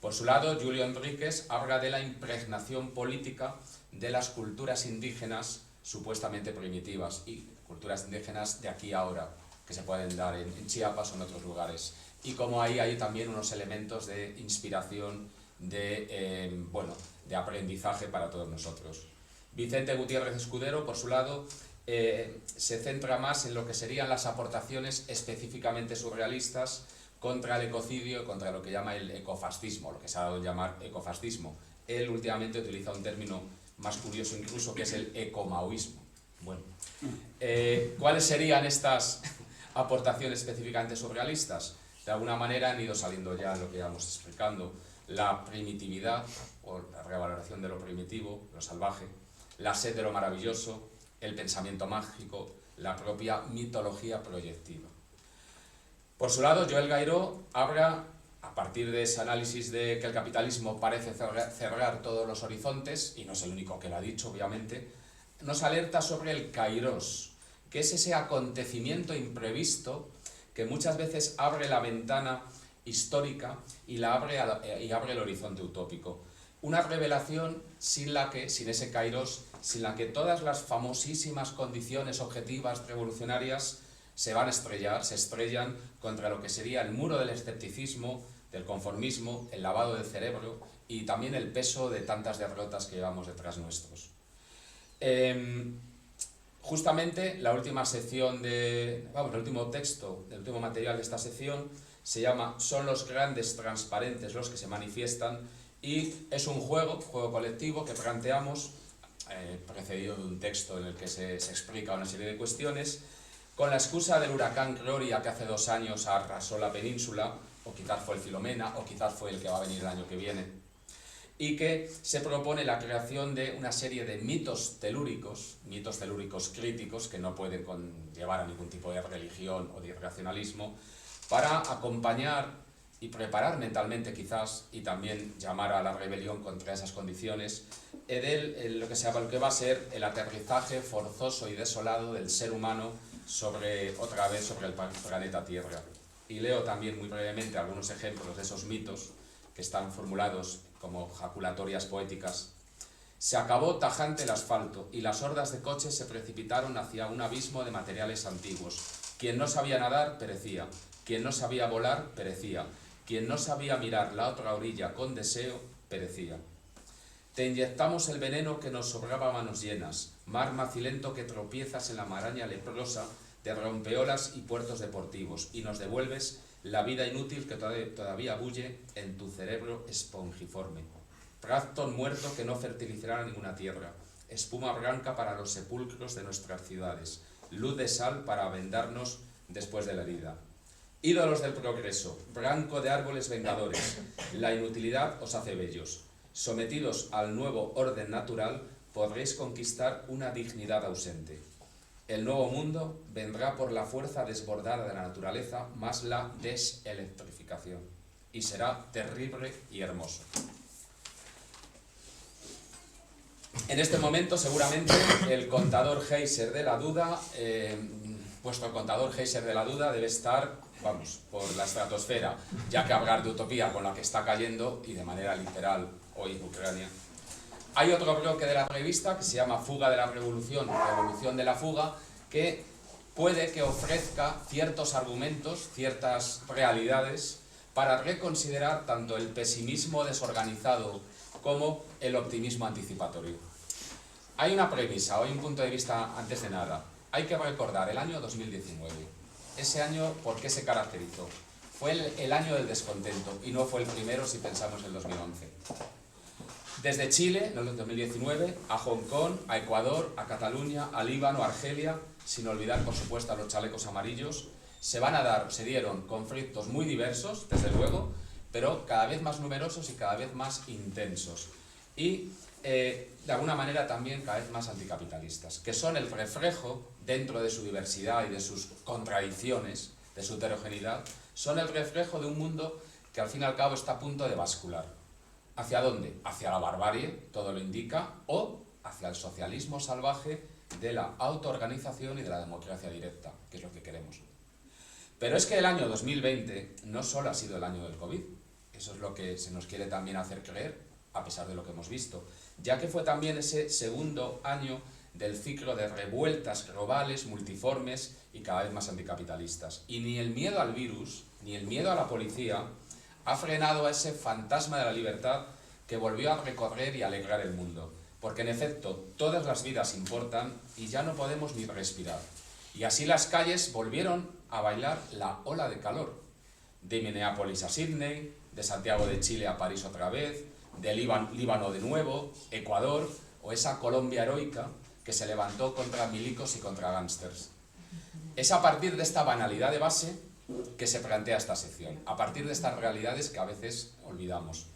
Por su lado, Julio Enríquez habla de la impregnación política de las culturas indígenas supuestamente primitivas y culturas indígenas de aquí a ahora, que se pueden dar en Chiapas o en otros lugares. Y como ahí hay también unos elementos de inspiración, de aprendizaje para todos nosotros. Vicente Gutiérrez Escudero, por su lado, se centra más en lo que serían las aportaciones específicamente surrealistas contra el ecocidio, contra lo que llama el ecofascismo, lo que se ha dado a llamar ecofascismo. Él últimamente utiliza un término más curioso incluso, que es el ecomaoísmo. Bueno, ¿cuáles serían estas aportaciones específicamente surrealistas? De alguna manera han ido saliendo ya lo que íbamos explicando. la primitividad o la revaloración de lo primitivo, lo salvaje, la sed de lo maravilloso, el pensamiento mágico, la propia mitología proyectiva. Por su lado, Joel Giraud habla, a partir de ese análisis de que el capitalismo parece cerrar todos los horizontes, y no es el único que lo ha dicho, obviamente, nos alerta sobre el kairos, que es ese acontecimiento imprevisto que muchas veces abre la ventana histórica y abre el horizonte utópico. Una revelación sin ese kairos, sin la que todas las famosísimas condiciones objetivas revolucionarias se estrellan contra lo que sería el muro del escepticismo, del conformismo, el lavado del cerebro y también el peso de tantas derrotas que llevamos detrás nuestros. Justamente la última sección el último texto, el último material de esta sección se llama "Son los grandes transparentes los que se manifiestan", y es un juego colectivo que planteamos, precedido de un texto en el que se explica una serie de cuestiones, con la excusa del huracán Gloria que hace 2 años arrasó la península, o quizás fue el Filomena, o quizás fue el que va a venir el año que viene, y que se propone la creación de una serie de mitos telúricos críticos que no pueden llevar a ningún tipo de religión o de irracionalismo, para acompañar y preparar mentalmente quizás, y también llamar a la rebelión contra esas condiciones, lo que va a ser el aterrizaje forzoso y desolado del ser humano otra vez sobre el planeta Tierra. Y leo también muy brevemente algunos ejemplos de esos mitos que están formulados como jaculatorias poéticas. Se acabó tajante el asfalto y las hordas de coches se precipitaron hacia un abismo de materiales antiguos. Quien no sabía nadar, perecía. Quien no sabía volar, perecía. Quien no sabía mirar la otra orilla con deseo, perecía. Te inyectamos el veneno que nos sobraba a manos llenas, mar macilento que tropiezas en la maraña leprosa de rompeolas y puertos deportivos, y nos devuelves la vida inútil que todavía bulle en tu cerebro espongiforme. Plancton muerto que no fertilizará ninguna tierra, espuma blanca para los sepulcros de nuestras ciudades, luz de sal para vendarnos después de la herida. Ídolos del progreso, blanco de árboles vengadores, la inutilidad os hace bellos. Sometidos al nuevo orden natural, podréis conquistar una dignidad ausente. El nuevo mundo vendrá por la fuerza desbordada de la naturaleza más la deselectrificación, y será terrible y hermoso. En este momento, seguramente, el contador Geyser de la duda, vuestro contador Geyser de la duda debe estar, por la estratosfera, ya que hablar de utopía con la que está cayendo, y de manera literal, hoy Ucrania. Hay otro bloque de la revista que se llama Fuga de la Revolución, Revolución de la Fuga, que puede que ofrezca ciertos argumentos, ciertas realidades, para reconsiderar tanto el pesimismo desorganizado como el optimismo anticipatorio. Hay una premisa, hay un punto de vista antes de nada. Hay que recordar el año 2019. Ese año, ¿por qué se caracterizó? Fue el año del descontento, y no fue el primero si pensamos en el 2011. Desde Chile, en el 2019, a Hong Kong, a Ecuador, a Cataluña, a Líbano, a Argelia, sin olvidar, por supuesto, a los chalecos amarillos, se dieron conflictos muy diversos, desde luego, pero cada vez más numerosos y cada vez más intensos. Y, de alguna manera, también cada vez más anticapitalistas, que son el reflejo, dentro de su diversidad y de sus contradicciones, de su heterogeneidad, son el reflejo de un mundo que, al fin y al cabo, está a punto de bascular. ¿Hacia dónde? Hacia la barbarie, todo lo indica, o hacia el socialismo salvaje de la autoorganización y de la democracia directa, que es lo que queremos. Pero es que el año 2020 no solo ha sido el año del COVID, eso es lo que se nos quiere también hacer creer, a pesar de lo que hemos visto, ya que fue también ese segundo año del ciclo de revueltas globales, multiformes y cada vez más anticapitalistas. Y ni el miedo al virus, ni el miedo a la policía, ha frenado a ese fantasma de la libertad que volvió a recorrer y alegrar el mundo. Porque en efecto, todas las vidas importan y ya no podemos ni respirar. Y así las calles volvieron a bailar la ola de calor. De Minneapolis a Sydney, de Santiago de Chile a París otra vez, de Líbano de nuevo, Ecuador, o esa Colombia heroica que se levantó contra milicos y contra gángsters. Es a partir de esta banalidad de base que se plantea esta sección, a partir de estas realidades que a veces olvidamos.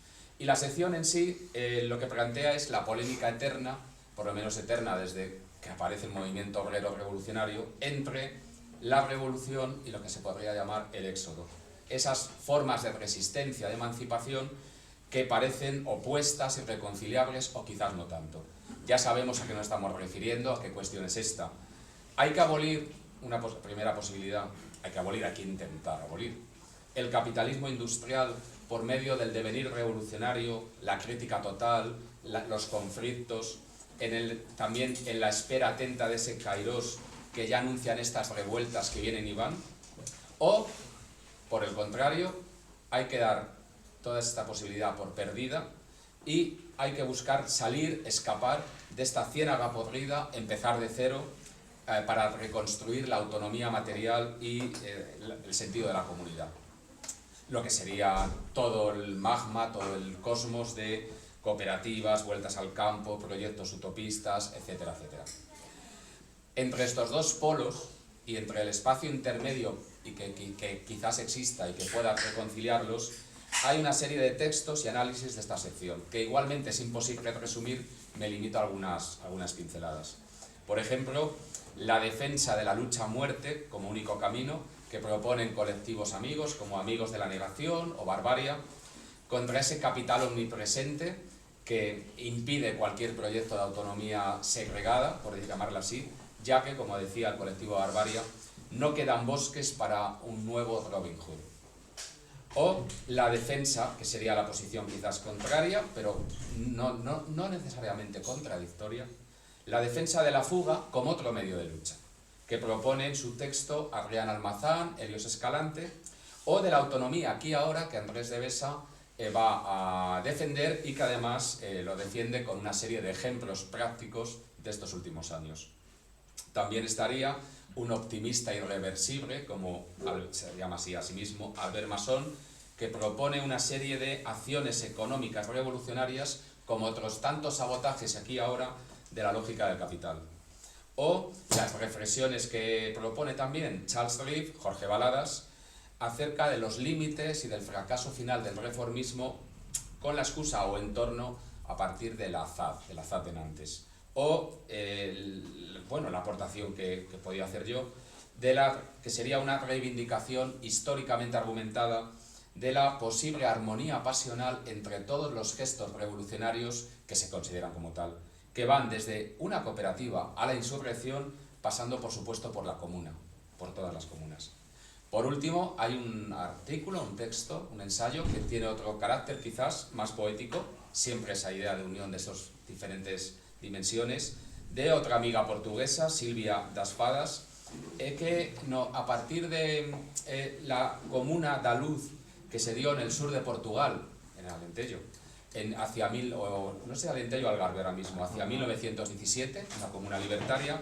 Y la sección en sí lo que plantea es la polémica eterna, por lo menos eterna desde que aparece el movimiento obrero revolucionario, entre la revolución y lo que se podría llamar el éxodo. Esas formas de resistencia, de emancipación, que parecen opuestas, irreconciliables o quizás no tanto. Ya sabemos a qué nos estamos refiriendo, a qué cuestión es esta. Hay que abolir, una primera posibilidad, hay que intentar abolir el capitalismo industrial por medio del devenir revolucionario, la crítica total, los conflictos, también en la espera atenta de ese kairós que ya anuncian estas revueltas que vienen y van, o, por el contrario, hay que dar toda esta posibilidad por perdida y hay que buscar salir, escapar de esta ciénaga podrida, empezar de cero para reconstruir la autonomía material y el sentido de la comunidad. Lo que sería todo el magma, todo el cosmos de cooperativas, vueltas al campo, proyectos utopistas, etcétera, etcétera. Entre estos dos polos y entre el espacio intermedio y que quizás exista y que pueda reconciliarlos, hay una serie de textos y análisis de esta sección, que igualmente es imposible resumir, me limito a algunas pinceladas. Por ejemplo, la defensa de la lucha a muerte como único camino, que proponen colectivos amigos, como Amigos de la Negación o Barbaria, contra ese capital omnipresente que impide cualquier proyecto de autonomía segregada, por llamarla así, ya que, como decía el colectivo Barbaria, no quedan bosques para un nuevo Robin Hood. O la defensa, que sería la posición quizás contraria, pero no necesariamente contradictoria, la defensa de la fuga como otro medio de lucha, que propone en su texto Adrián Almazán, Helios Escalante, o de la autonomía aquí y ahora, que Andrés de Besa va a defender y que además lo defiende con una serie de ejemplos prácticos de estos últimos años. También estaría un optimista irreversible, como se llama así a sí mismo, Albert Masson, que propone una serie de acciones económicas revolucionarias como otros tantos sabotajes aquí y ahora de la lógica del capital. O las reflexiones que propone también Charles Reeve, Jorge Baladas, acerca de los límites y del fracaso final del reformismo con la excusa o en torno a partir de la Azad de Nantes. O la aportación que podía hacer yo, que sería una reivindicación históricamente argumentada de la posible armonía pasional entre todos los gestos revolucionarios que se consideran como tal, que van desde una cooperativa a la insurrección, pasando por supuesto por la comuna, por todas las comunas. Por último, hay un artículo, un texto, un ensayo que tiene otro carácter quizás más poético, siempre esa idea de unión de esas diferentes dimensiones, de otra amiga portuguesa, Silvia das Fadas, que a partir de la comuna da Luz que se dio en el sur de Portugal, en Alentejo, hacia Alentejo o Algarve ahora mismo, hacia 1917, una comuna libertaria,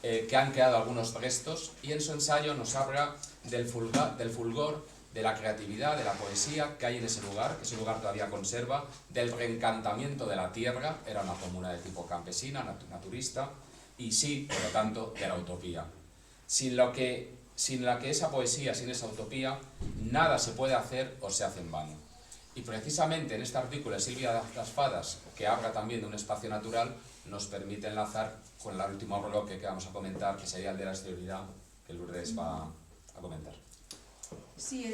que han quedado algunos restos, y en su ensayo nos habla del fulgor, de la creatividad, de la poesía que hay en ese lugar todavía conserva, del reencantamiento de la tierra, era una comuna de tipo campesina, naturista, y sí, por lo tanto, de la utopía. Sin la que esa poesía, sin esa utopía, nada se puede hacer o se hace en vano. Y precisamente en este artículo de Silvia das Fadas, que habla también de un espacio natural, nos permite enlazar con el último bloque que vamos a comentar, que sería el de la exterioridad, que Lourdes va a comentar. Sí,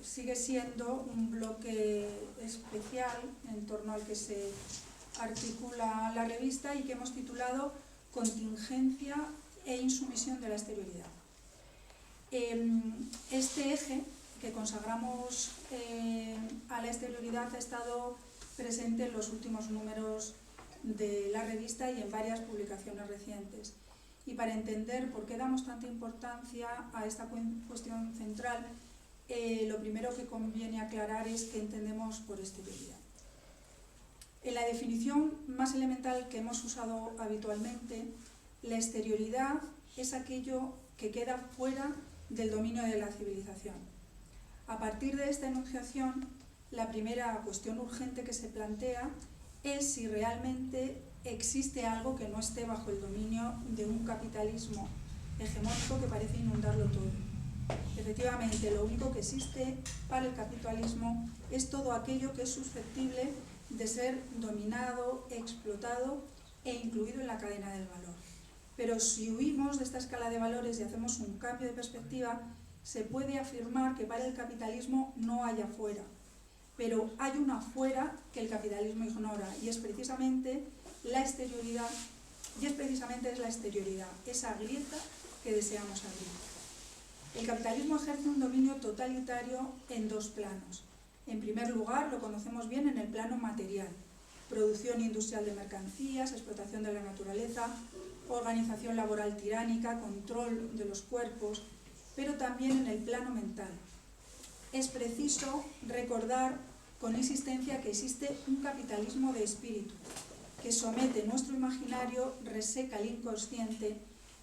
sigue siendo un bloque especial en torno al que se articula la revista y que hemos titulado Contingencia e insumisión de la exterioridad. Este eje que consagramos a la exterioridad ha estado presente en los últimos números de la revista y en varias publicaciones recientes. Y para entender por qué damos tanta importancia a esta cuestión central, lo primero que conviene aclarar es qué entendemos por exterioridad. En la definición más elemental que hemos usado habitualmente, la exterioridad es aquello que queda fuera del dominio de la civilización. A partir de esta enunciación, la primera cuestión urgente que se plantea es si realmente existe algo que no esté bajo el dominio de un capitalismo hegemónico que parece inundarlo todo. Efectivamente, lo único que existe para el capitalismo es todo aquello que es susceptible de ser dominado, explotado e incluido en la cadena del valor. Pero si huimos de esta escala de valores y hacemos un cambio de perspectiva, se puede afirmar que para el capitalismo no hay afuera, pero hay una afuera que el capitalismo ignora, y es precisamente la exterioridad, esa grieta que deseamos abrir. El capitalismo ejerce un dominio totalitario en dos planos. En primer lugar, lo conocemos bien en el plano material: producción industrial de mercancías, explotación de la naturaleza, organización laboral tiránica, control de los cuerpos, pero también en el plano mental. Es preciso recordar con insistencia que existe un capitalismo de espíritu, que somete nuestro imaginario, reseca el inconsciente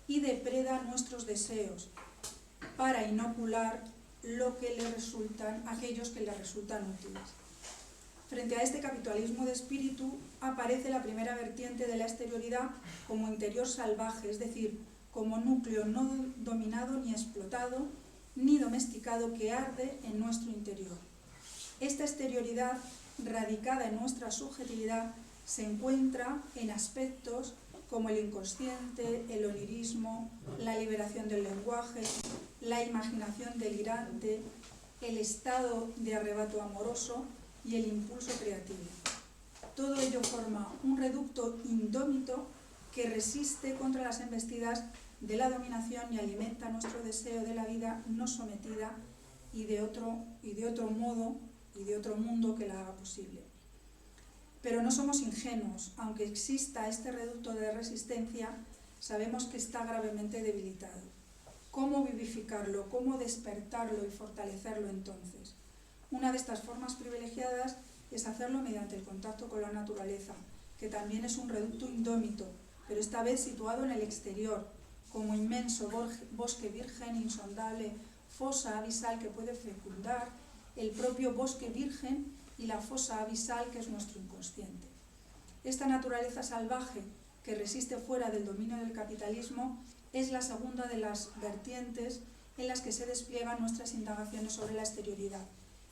y depreda nuestros deseos para inocular aquellos que le resultan útiles. Frente a este capitalismo de espíritu aparece la primera vertiente de la exterioridad como interior salvaje, es decir, como núcleo no dominado ni explotado ni domesticado que arde en nuestro interior. Esta exterioridad, radicada en nuestra subjetividad, se encuentra en aspectos como el inconsciente, el onirismo, la liberación del lenguaje, la imaginación delirante, el estado de arrebato amoroso y el impulso creativo. Todo ello forma un reducto indómito que resiste contra las embestidas de la dominación y alimenta nuestro deseo de la vida no sometida y de otro mundo que la haga posible. Pero no somos ingenuos. Aunque exista este reducto de resistencia, sabemos que está gravemente debilitado. ¿Cómo vivificarlo? ¿Cómo despertarlo y fortalecerlo entonces? Una de estas formas privilegiadas es hacerlo mediante el contacto con la naturaleza, que también es un reducto indómito, pero esta vez situado en el exterior, como inmenso bosque virgen, insondable, fosa abisal que puede fecundar el propio bosque virgen y la fosa abisal que es nuestro inconsciente. Esta naturaleza salvaje que resiste fuera del dominio del capitalismo es la segunda de las vertientes en las que se despliegan nuestras indagaciones sobre la exterioridad,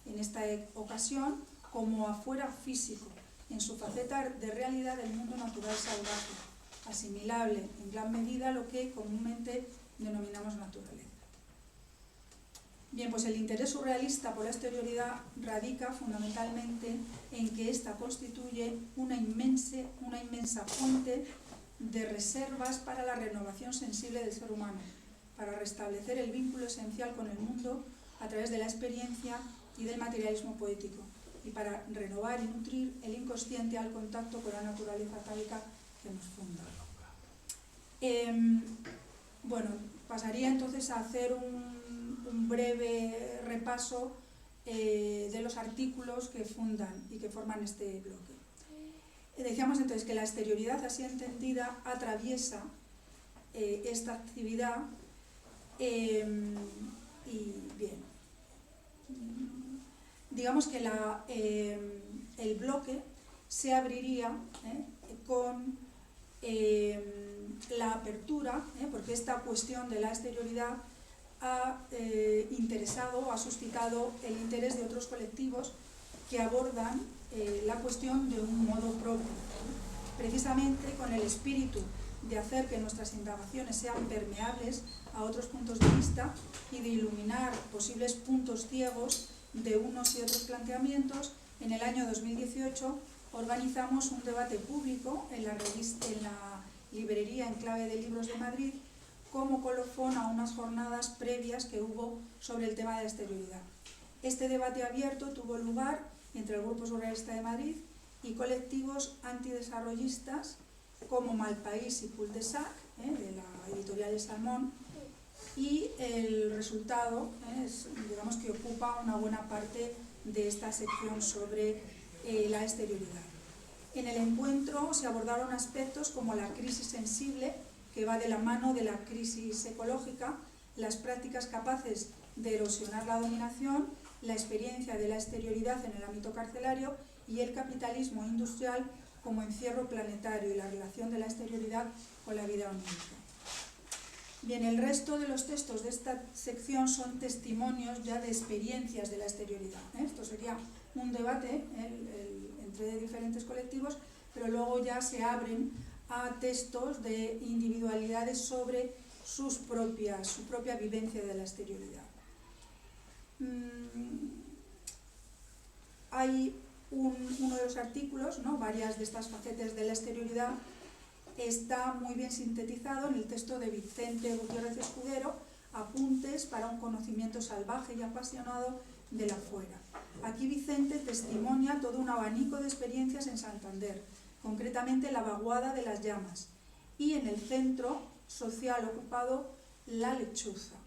en esta ocasión como afuera físico, en su faceta de realidad del mundo natural salvaje, asimilable en gran medida a lo que comúnmente denominamos naturaleza. Bien, pues el interés surrealista por la exterioridad radica fundamentalmente en que ésta constituye una inmensa fuente de reservas para la renovación sensible del ser humano, para restablecer el vínculo esencial con el mundo a través de la experiencia y del materialismo poético, y para renovar y nutrir el inconsciente al contacto con la naturaleza atávica que nos funda. Bueno, pasaría entonces a hacer un breve repaso de los artículos que fundan y que forman este bloque. Decíamos entonces que la exterioridad así entendida atraviesa esta actividad y bien, digamos que el bloque se abriría con la apertura, porque esta cuestión de la exterioridad ha interesado, ha suscitado el interés de otros colectivos que abordan la cuestión de un modo propio, precisamente con el espíritu de hacer que nuestras indagaciones sean permeables a otros puntos de vista y de iluminar posibles puntos ciegos de unos y otros planteamientos. En el año 2018 organizamos un debate público en la librería Enclave de Libros de Madrid como colofón a unas jornadas previas que hubo sobre el tema de la exterioridad. Este debate abierto tuvo lugar entre el Grupo Surrealista de Madrid y colectivos antidesarrollistas como Malpaís y Cul-de-sac, de la editorial de Salmón, y el resultado es, digamos, que ocupa una buena parte de esta sección sobre la exterioridad. En el encuentro se abordaron aspectos como la crisis sensible, que va de la mano de la crisis ecológica, las prácticas capaces de erosionar la dominación, la experiencia de la exterioridad en el ámbito carcelario y el capitalismo industrial como encierro planetario y la relación de la exterioridad con la vida onírica. Bien, el resto de los textos de esta sección son testimonios ya de experiencias de la exterioridad. Esto sería un debate entre diferentes colectivos, pero luego ya se abren a textos de individualidades sobre su propia vivencia de la exterioridad. Hay uno de los artículos, ¿no? Varias de estas facetas de la exterioridad, está muy bien sintetizado en el texto de Vicente Gutiérrez Escudero, Apuntes para un conocimiento salvaje y apasionado de la fuera. Aquí Vicente testimonia todo un abanico de experiencias en Santander, concretamente la vaguada de las llamas, y en el centro social ocupado La Lechuza.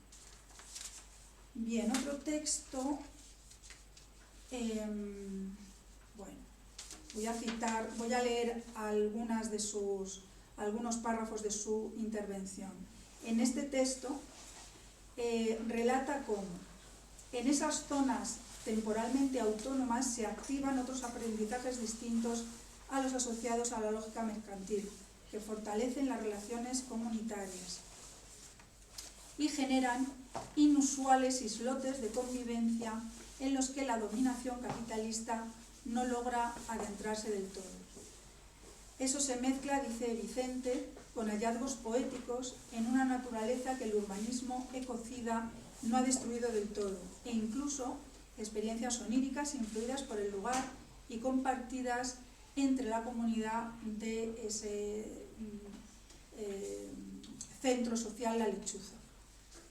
Bien, otro texto, voy a leer algunos párrafos de su intervención. En este texto relata cómo en esas zonas temporalmente autónomas se activan otros aprendizajes distintos a los asociados a la lógica mercantil, que fortalecen las relaciones comunitarias y generan inusuales islotes de convivencia en los que la dominación capitalista no logra adentrarse del todo. Eso se mezcla, dice Vicente, con hallazgos poéticos en una naturaleza que el urbanismo ecocida no ha destruido del todo, e incluso experiencias oníricas influidas por el lugar y compartidas entre la comunidad de ese centro social La Lechuza.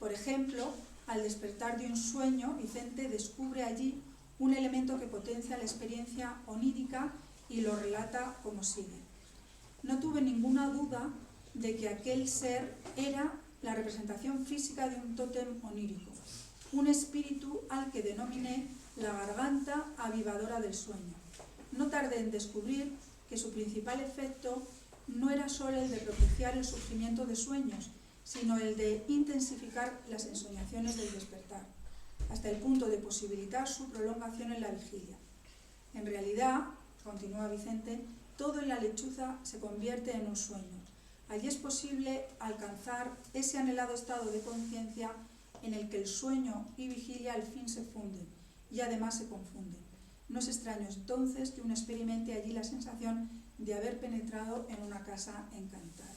Por ejemplo, al despertar de un sueño, Vicente descubre allí un elemento que potencia la experiencia onírica y lo relata como sigue. No tuve ninguna duda de que aquel ser era la representación física de un tótem onírico, un espíritu al que denominé la garganta avivadora del sueño. No tardé en descubrir que su principal efecto no era solo el de propiciar el surgimiento de sueños, sino el de intensificar las ensoñaciones del despertar, hasta el punto de posibilitar su prolongación en la vigilia. En realidad, continúa Vicente, todo en La Lechuza se convierte en un sueño. Allí es posible alcanzar ese anhelado estado de conciencia en el que el sueño y vigilia al fin se funden y además se confunden. No es extraño entonces que uno experimente allí la sensación de haber penetrado en una casa encantada.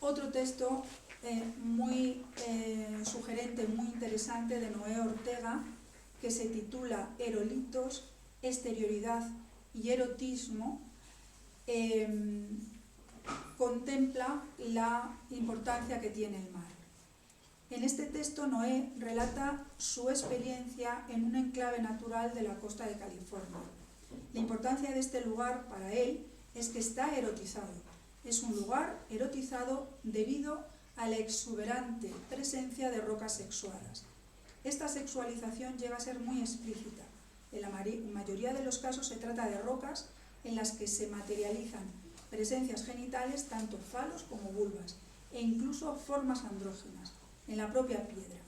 Otro texto muy sugerente, muy interesante, de Noé Ortega, que se titula Erolitos, exterioridad y erotismo, contempla la importancia que tiene el mar. En este texto Noé relata su experiencia en un enclave natural de la costa de California. La importancia de este lugar para él es que está erotizado. Es un lugar erotizado debido a la exuberante presencia de rocas sexuadas. Esta sexualización llega a ser muy explícita. En la mayoría de los casos se trata de rocas en las que se materializan presencias genitales, tanto falos como vulvas, e incluso formas andróginas, en la propia piedra.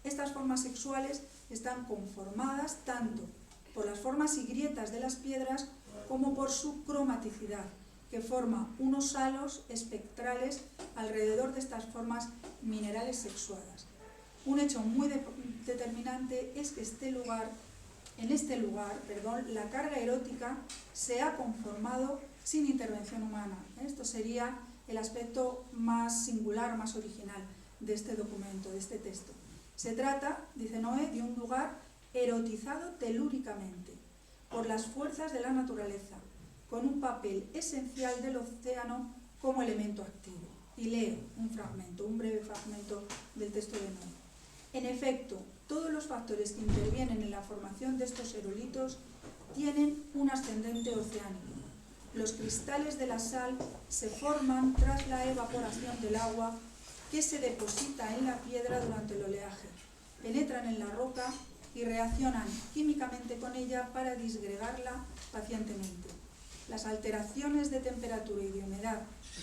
Estas formas sexuales están conformadas tanto por las formas y grietas de las piedras como por su cromaticidad, que forma unos halos espectrales alrededor de estas formas minerales sexuadas. Un hecho muy determinante es que en este lugar, la carga erótica se ha conformado sin intervención humana. Esto sería el aspecto más singular, más original de este documento, de este texto. Se trata, dice Noé, de un lugar erotizado telúricamente por las fuerzas de la naturaleza, con un papel esencial del océano como elemento activo. Y leo un breve fragmento del texto de Noé. En efecto, todos los factores que intervienen en la formación de estos aerolitos tienen un ascendente oceánico. Los cristales de la sal se forman tras la evaporación del agua que se deposita en la piedra durante el oleaje, penetran en la roca y reaccionan químicamente con ella para disgregarla pacientemente. Las alteraciones de temperatura y de humedad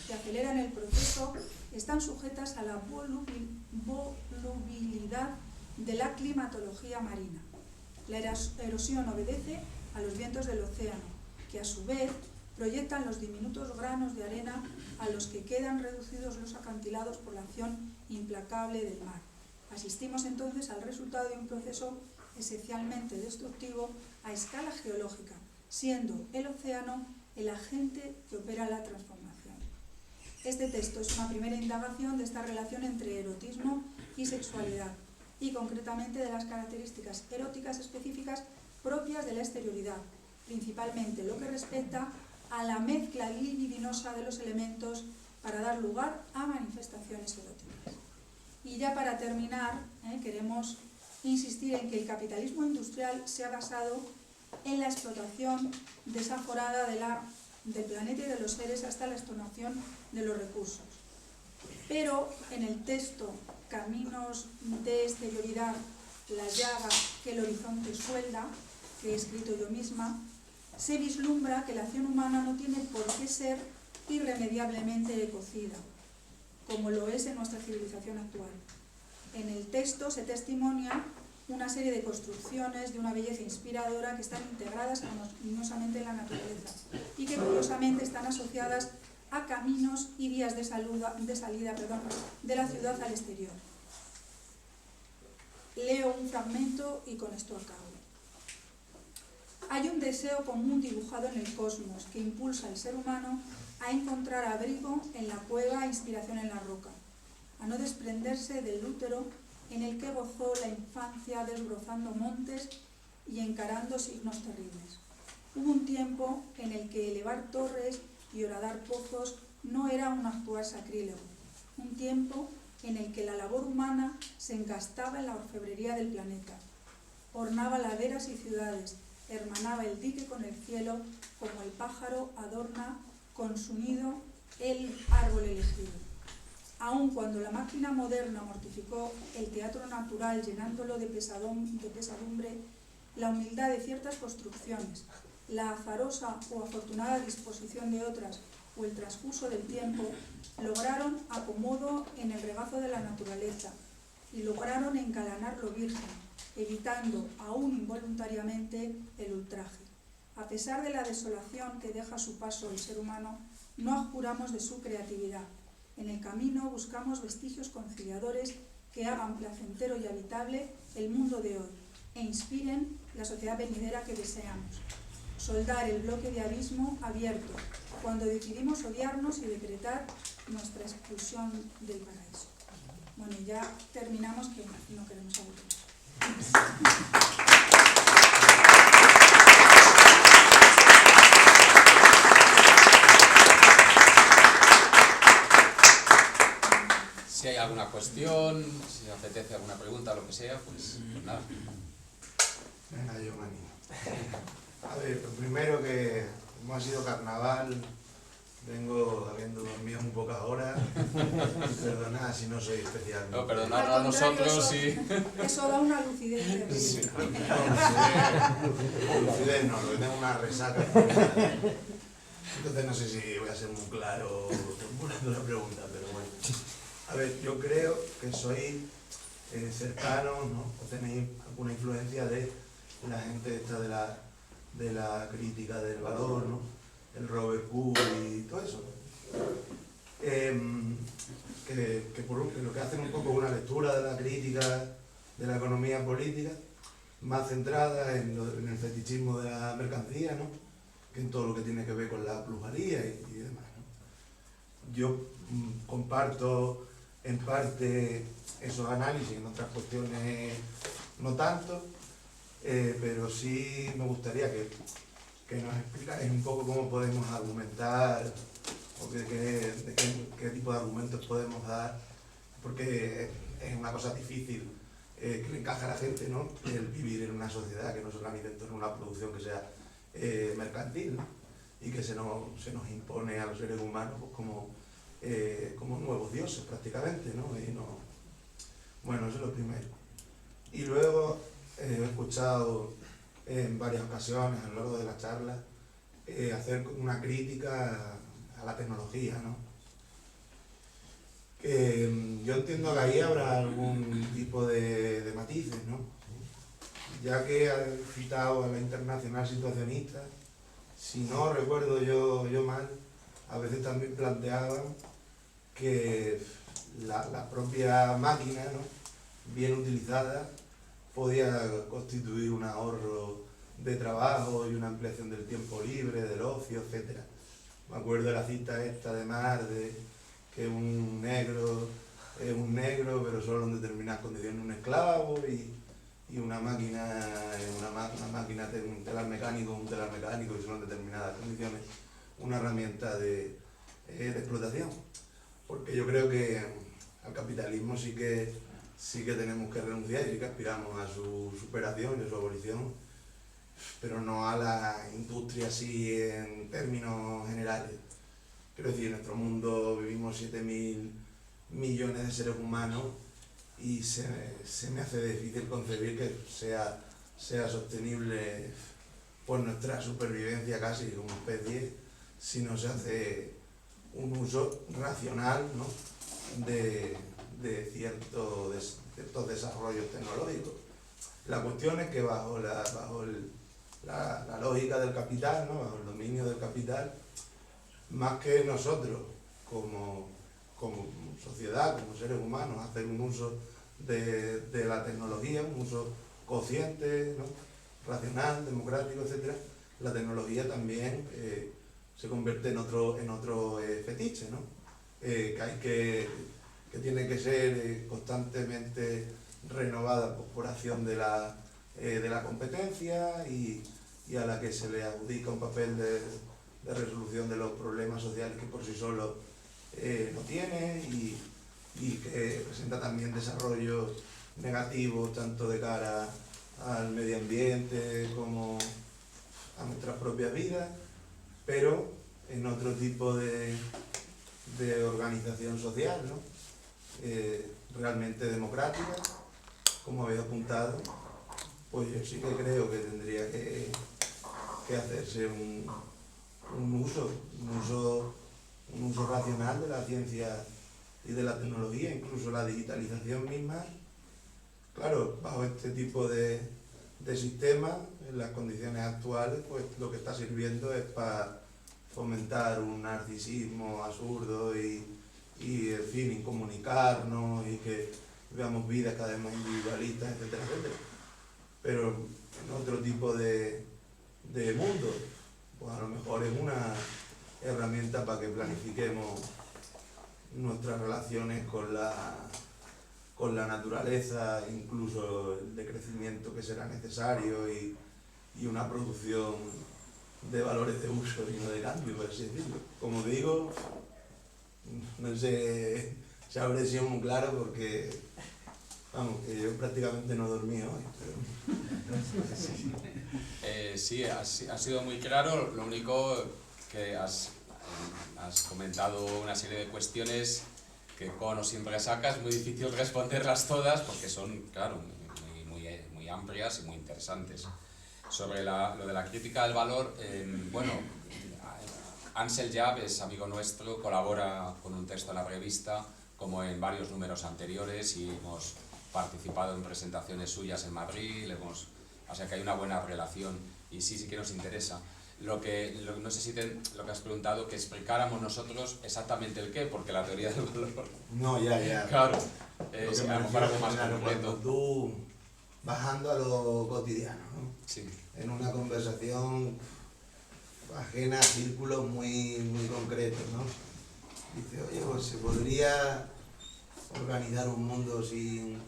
que aceleran el proceso están sujetas a la volubilidad de la climatología marina. La erosión obedece a los vientos del océano, que a su vez proyectan los diminutos granos de arena a los que quedan reducidos los acantilados por la acción implacable del mar. Asistimos entonces al resultado de un proceso esencialmente destructivo a escala geológica, siendo el océano el agente que opera la transformación. Este texto es una primera indagación de esta relación entre erotismo y sexualidad, y concretamente de las características eróticas específicas propias de la exterioridad, principalmente lo que respecta a la mezcla libidinosa de los elementos para dar lugar a manifestaciones eróticas. Y ya para terminar, queremos insistir en que el capitalismo industrial se ha basado en la explotación desaforada del planeta y de los seres hasta la explotación de los recursos. Pero en el texto Caminos de exterioridad, la llaga que el horizonte suelda, que he escrito yo misma, se vislumbra que la acción humana no tiene por qué ser irremediablemente ecocida, como lo es en nuestra civilización actual. En el texto se testimonia una serie de construcciones de una belleza inspiradora que están integradas armoniosamente en la naturaleza y que curiosamente están asociadas a caminos y vías de salida de la ciudad al exterior. Leo un fragmento y con esto acabo. Hay un deseo común dibujado en el cosmos que impulsa al ser humano a encontrar abrigo en la cueva e inspiración en la roca, a no desprenderse del útero en el que gozó la infancia desbrozando montes y encarando signos terribles. Hubo un tiempo en el que elevar torres y horadar pozos no era un actuar sacrílego, un tiempo en el que la labor humana se encastaba en la orfebrería del planeta, ornaba laderas y ciudades, hermanaba el dique con el cielo, como el pájaro adorna con su nido el árbol elegido. Aun cuando la máquina moderna mortificó el teatro natural llenándolo de pesadumbre, la humildad de ciertas construcciones, la azarosa o afortunada disposición de otras o el transcurso del tiempo lograron acomodo en el regazo de la naturaleza y lograron encalanar lo virgen, evitando aún involuntariamente el ultraje. A pesar de la desolación que deja a su paso el ser humano, no abjuramos de su creatividad. En el camino buscamos vestigios conciliadores que hagan placentero y habitable el mundo de hoy e inspiren la sociedad venidera que deseamos. Soldar el bloque de abismo abierto cuando decidimos odiarnos y decretar nuestra exclusión del paraíso. Bueno, ya terminamos, que no queremos aburrir. Si hay alguna cuestión, si apetece alguna pregunta, lo que sea, pues nada. Venga, yo me animo. A ver, lo primero, que como ha sido carnaval, vengo habiendo dormido muy pocas horas. Perdonad si no soy especial. No, perdonad a nosotros sí. Eso da una lucidez. Sí. Lucidez no, lo que tengo una resaca. Entonces no sé si voy a ser muy claro formulando la pregunta, pero bueno. A ver, yo creo que sois cercanos, ¿no? O tenéis alguna influencia de la gente esta de la crítica del valor, ¿no? El Robert Cook y todo eso. Que lo que hacen un poco una lectura de la crítica de la economía política, más centrada en el fetichismo de la mercancía, ¿no? Que en todo lo que tiene que ver con la plusvalía y demás, ¿no? Yo comparto en parte esos análisis, en otras cuestiones no tanto, pero sí me gustaría que nos explicarais un poco cómo podemos argumentar o qué tipo de argumentos podemos dar, porque es una cosa difícil que le encaja a la gente, ¿no? El vivir en una sociedad que no solamente dentro de una producción que sea mercantil, ¿no? Y que se nos impone a los seres humanos pues, como nuevos dioses prácticamente, ¿no? Bueno, eso es lo primero. Y luego he escuchado en varias ocasiones a lo largo de la charla hacer una crítica a la tecnología, ¿no? Que yo entiendo que ahí habrá algún tipo de matices, ¿no? Ya que has citado a la Internacional Situacionista, si no recuerdo yo mal, a veces también planteaban que la propia máquina, ¿no?, bien utilizada, podía constituir un ahorro de trabajo y una ampliación del tiempo libre, del ocio, etc. Me acuerdo de la cita esta de Marx, de que un negro es un negro, pero solo en determinadas condiciones un esclavo, y una máquina es una máquina, un telar mecánico, y solo en determinadas condiciones una herramienta de explotación. Porque yo creo que al capitalismo sí que tenemos que renunciar y sí que aspiramos a su superación y a su abolición, pero no a la industria así en términos generales. Quiero decir, en nuestro mundo vivimos 7.000 millones de seres humanos y se me hace difícil concebir que sea sostenible pues nuestra supervivencia casi como especie si no se hace un uso racional, ¿no?, de ciertos desarrollos tecnológicos. La cuestión es que bajo la lógica del capital, ¿no?, bajo el dominio del capital, más que nosotros como sociedad, como seres humanos, hacer un uso de la tecnología, un uso consciente, ¿no?, racional, democrático, etc., la tecnología también se convierte en otro fetiche, ¿no?, que tiene que ser constantemente renovada por acción de la competencia y a la que se le adjudica un papel de resolución de los problemas sociales que por sí solo no tiene y que presenta también desarrollos negativos tanto de cara al medio ambiente como a nuestras propias vidas, pero en otro tipo de organización social, ¿no?, realmente democrática, como habéis apuntado. Pues yo sí que creo que tendría que hacerse un uso racional de la ciencia y de la tecnología, incluso la digitalización misma. Claro, bajo este tipo de sistemas, en las condiciones actuales, pues lo que está sirviendo es para fomentar un narcisismo absurdo y en fin, incomunicarnos y que veamos vidas cada vez más individualistas, etcétera, etcétera. Pero en otro tipo de mundo, pues a lo mejor es una herramienta para que planifiquemos nuestras relaciones con la naturaleza, incluso el decrecimiento que será necesario y una producción de valores de uso y no de cambio, por así decirlo. Como digo, no sé si habré sido muy claro porque, vamos, que yo prácticamente no dormí hoy, pero... Sí, ha sido muy claro. Lo único que has comentado una serie de cuestiones que con o sin resaca es muy difícil responderlas todas porque son, claro, muy amplias y muy interesantes. Sobre lo de la crítica del valor, bueno, Ansel Jabb es amigo nuestro, colabora con un texto en la revista, como en varios números anteriores, y hemos participado en presentaciones suyas en Madrid, o sea que hay una buena relación y sí que nos interesa. No sé si lo que has preguntado, que explicáramos nosotros exactamente el qué, porque la teoría del valor... No, ya. Claro, sí, a lo mejor algo más concreto. Tú, bajando a lo cotidiano, ¿no? Sí. En una conversación ajena a círculos muy concretos, ¿no? Dice, oye, pues se podría organizar un mundo sin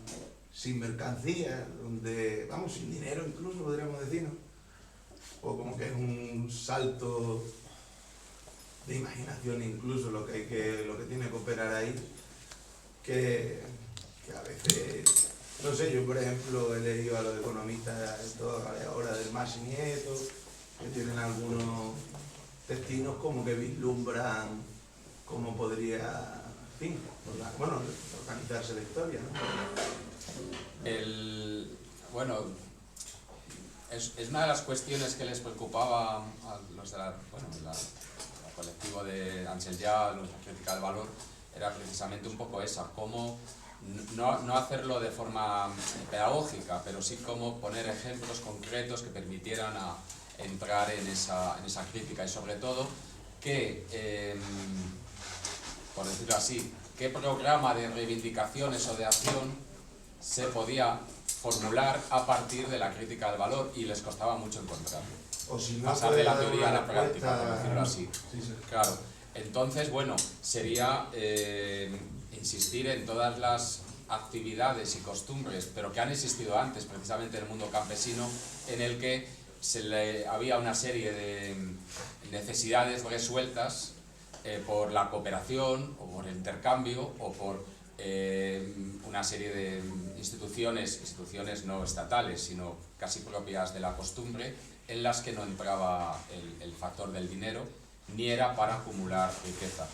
mercancía, donde, vamos, sin dinero incluso, podríamos decir, ¿no? O como que es un salto de imaginación incluso lo que tiene que operar ahí, que a veces, no sé, yo por ejemplo he leído a los economistas ahora del Marx y Nieto, que tienen algunos destinos como que vislumbran cómo podría, en fin, organizarse la historia, ¿no? Bueno, es una de las cuestiones que les preocupaba a los del colectivo de Ansel Jabb, nuestra crítica del valor, era precisamente un poco esa, cómo no hacerlo de forma pedagógica, pero sí cómo poner ejemplos concretos que permitieran entrar en esa crítica y sobre todo que, por decirlo así, qué programa de reivindicaciones o de acción se podía formular a partir de la crítica del valor, y les costaba mucho encontrarlo. O si no Pasar de la teoría a la práctica, por decirlo así. Sí, sí. Claro, entonces, bueno, sería insistir en todas las actividades y costumbres, pero que han existido antes, precisamente en el mundo campesino, en el que había una serie de necesidades resueltas por la cooperación, o por el intercambio, o por una serie de instituciones no estatales, sino casi propias de la costumbre, en las que no entraba el factor del dinero, ni era para acumular riqueza.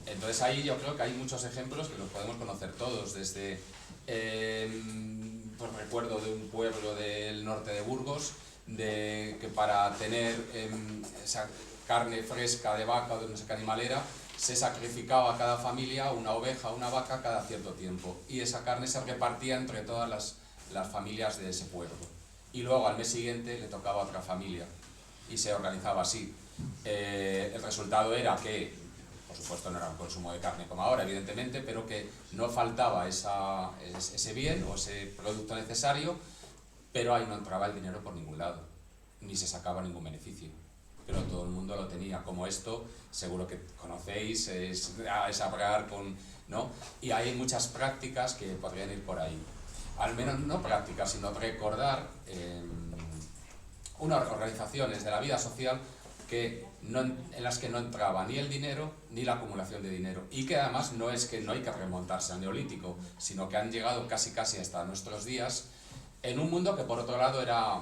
Entonces ahí yo creo que hay muchos ejemplos que los podemos conocer todos, desde pues recuerdo de un pueblo del norte de Burgos, que para tener esa carne fresca de vaca o de no sé qué animal era, se sacrificaba a cada familia una oveja o una vaca cada cierto tiempo, y esa carne se repartía entre todas las familias de ese pueblo, y luego al mes siguiente le tocaba a otra familia, y se organizaba así. El resultado era que, por supuesto, no era un consumo de carne como ahora, evidentemente, pero que no faltaba ese bien o ese producto necesario, pero ahí no entraba el dinero por ningún lado, ni se sacaba ningún beneficio, pero todo el mundo lo tenía. Como esto, seguro que conocéis, es hablar con, ¿no? Y hay muchas prácticas que podrían ir por ahí. Al menos no prácticas, sino recordar unas organizaciones de la vida social en las que no entraba ni el dinero ni la acumulación de dinero, y que además no es que no hay que remontarse al neolítico, sino que han llegado casi hasta nuestros días, en un mundo que por otro lado era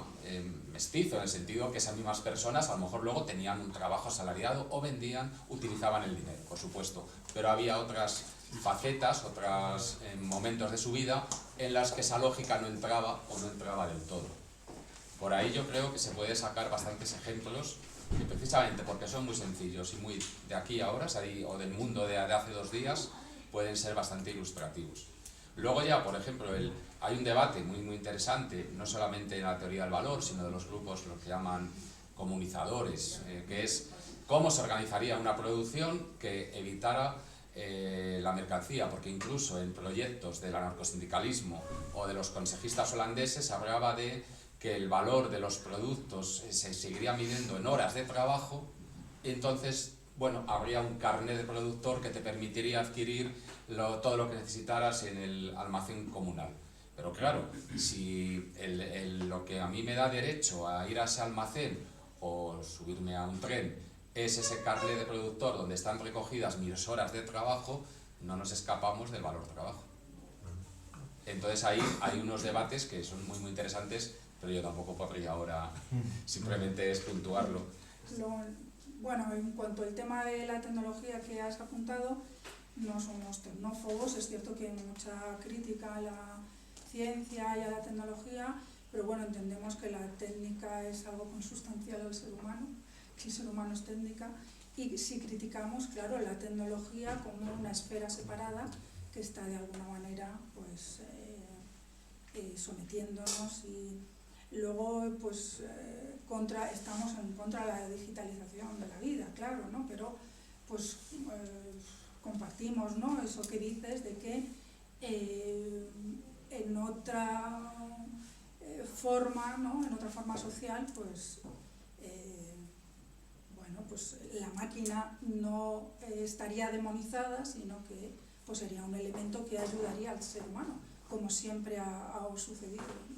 mestizo, en el sentido que esas mismas personas a lo mejor luego tenían un trabajo asalariado o vendían, utilizaban el dinero, por supuesto, pero había otras facetas, otros momentos de su vida en las que esa lógica no entraba o no entraba del todo. Por ahí yo creo que se puede sacar bastantes ejemplos, que precisamente porque son muy sencillos y muy de aquí a ahora, o del mundo de hace 2 días, pueden ser bastante ilustrativos. Luego ya, por ejemplo, hay un debate muy interesante, no solamente en la teoría del valor, sino de los grupos, los que llaman comunizadores, que es cómo se organizaría una producción que evitara la mercancía, porque incluso en proyectos del anarcosindicalismo o de los consejistas holandeses hablaba de que el valor de los productos se seguiría midiendo en horas de trabajo, y entonces, bueno, habría un carnet de productor que te permitiría adquirir todo lo que necesitaras en el almacén comunal. Pero claro, si lo que a mí me da derecho a ir a ese almacén o subirme a un tren es ese carnet de productor donde están recogidas mis horas de trabajo, no nos escapamos del valor trabajo. Entonces ahí hay unos debates que son muy interesantes, pero yo tampoco podría ahora, simplemente es puntuarlo. Bueno, en cuanto al tema de la tecnología que has apuntado, no somos tecnófobos, es cierto que hay mucha crítica a la ciencia y a la tecnología, pero bueno, entendemos que la técnica es algo consustancial al ser humano, que el ser humano es técnica, y si criticamos, claro, la tecnología como una esfera separada que está de alguna manera pues sometiéndonos, y luego pues estamos en contra de la digitalización de la vida, claro, ¿no? Pero pues compartimos, ¿no?, eso que dices de que en otra forma, ¿no?, en otra forma social, pues bueno, pues la máquina no estaría demonizada, sino que pues sería un elemento que ayudaría al ser humano, como siempre ha sucedido, ¿no?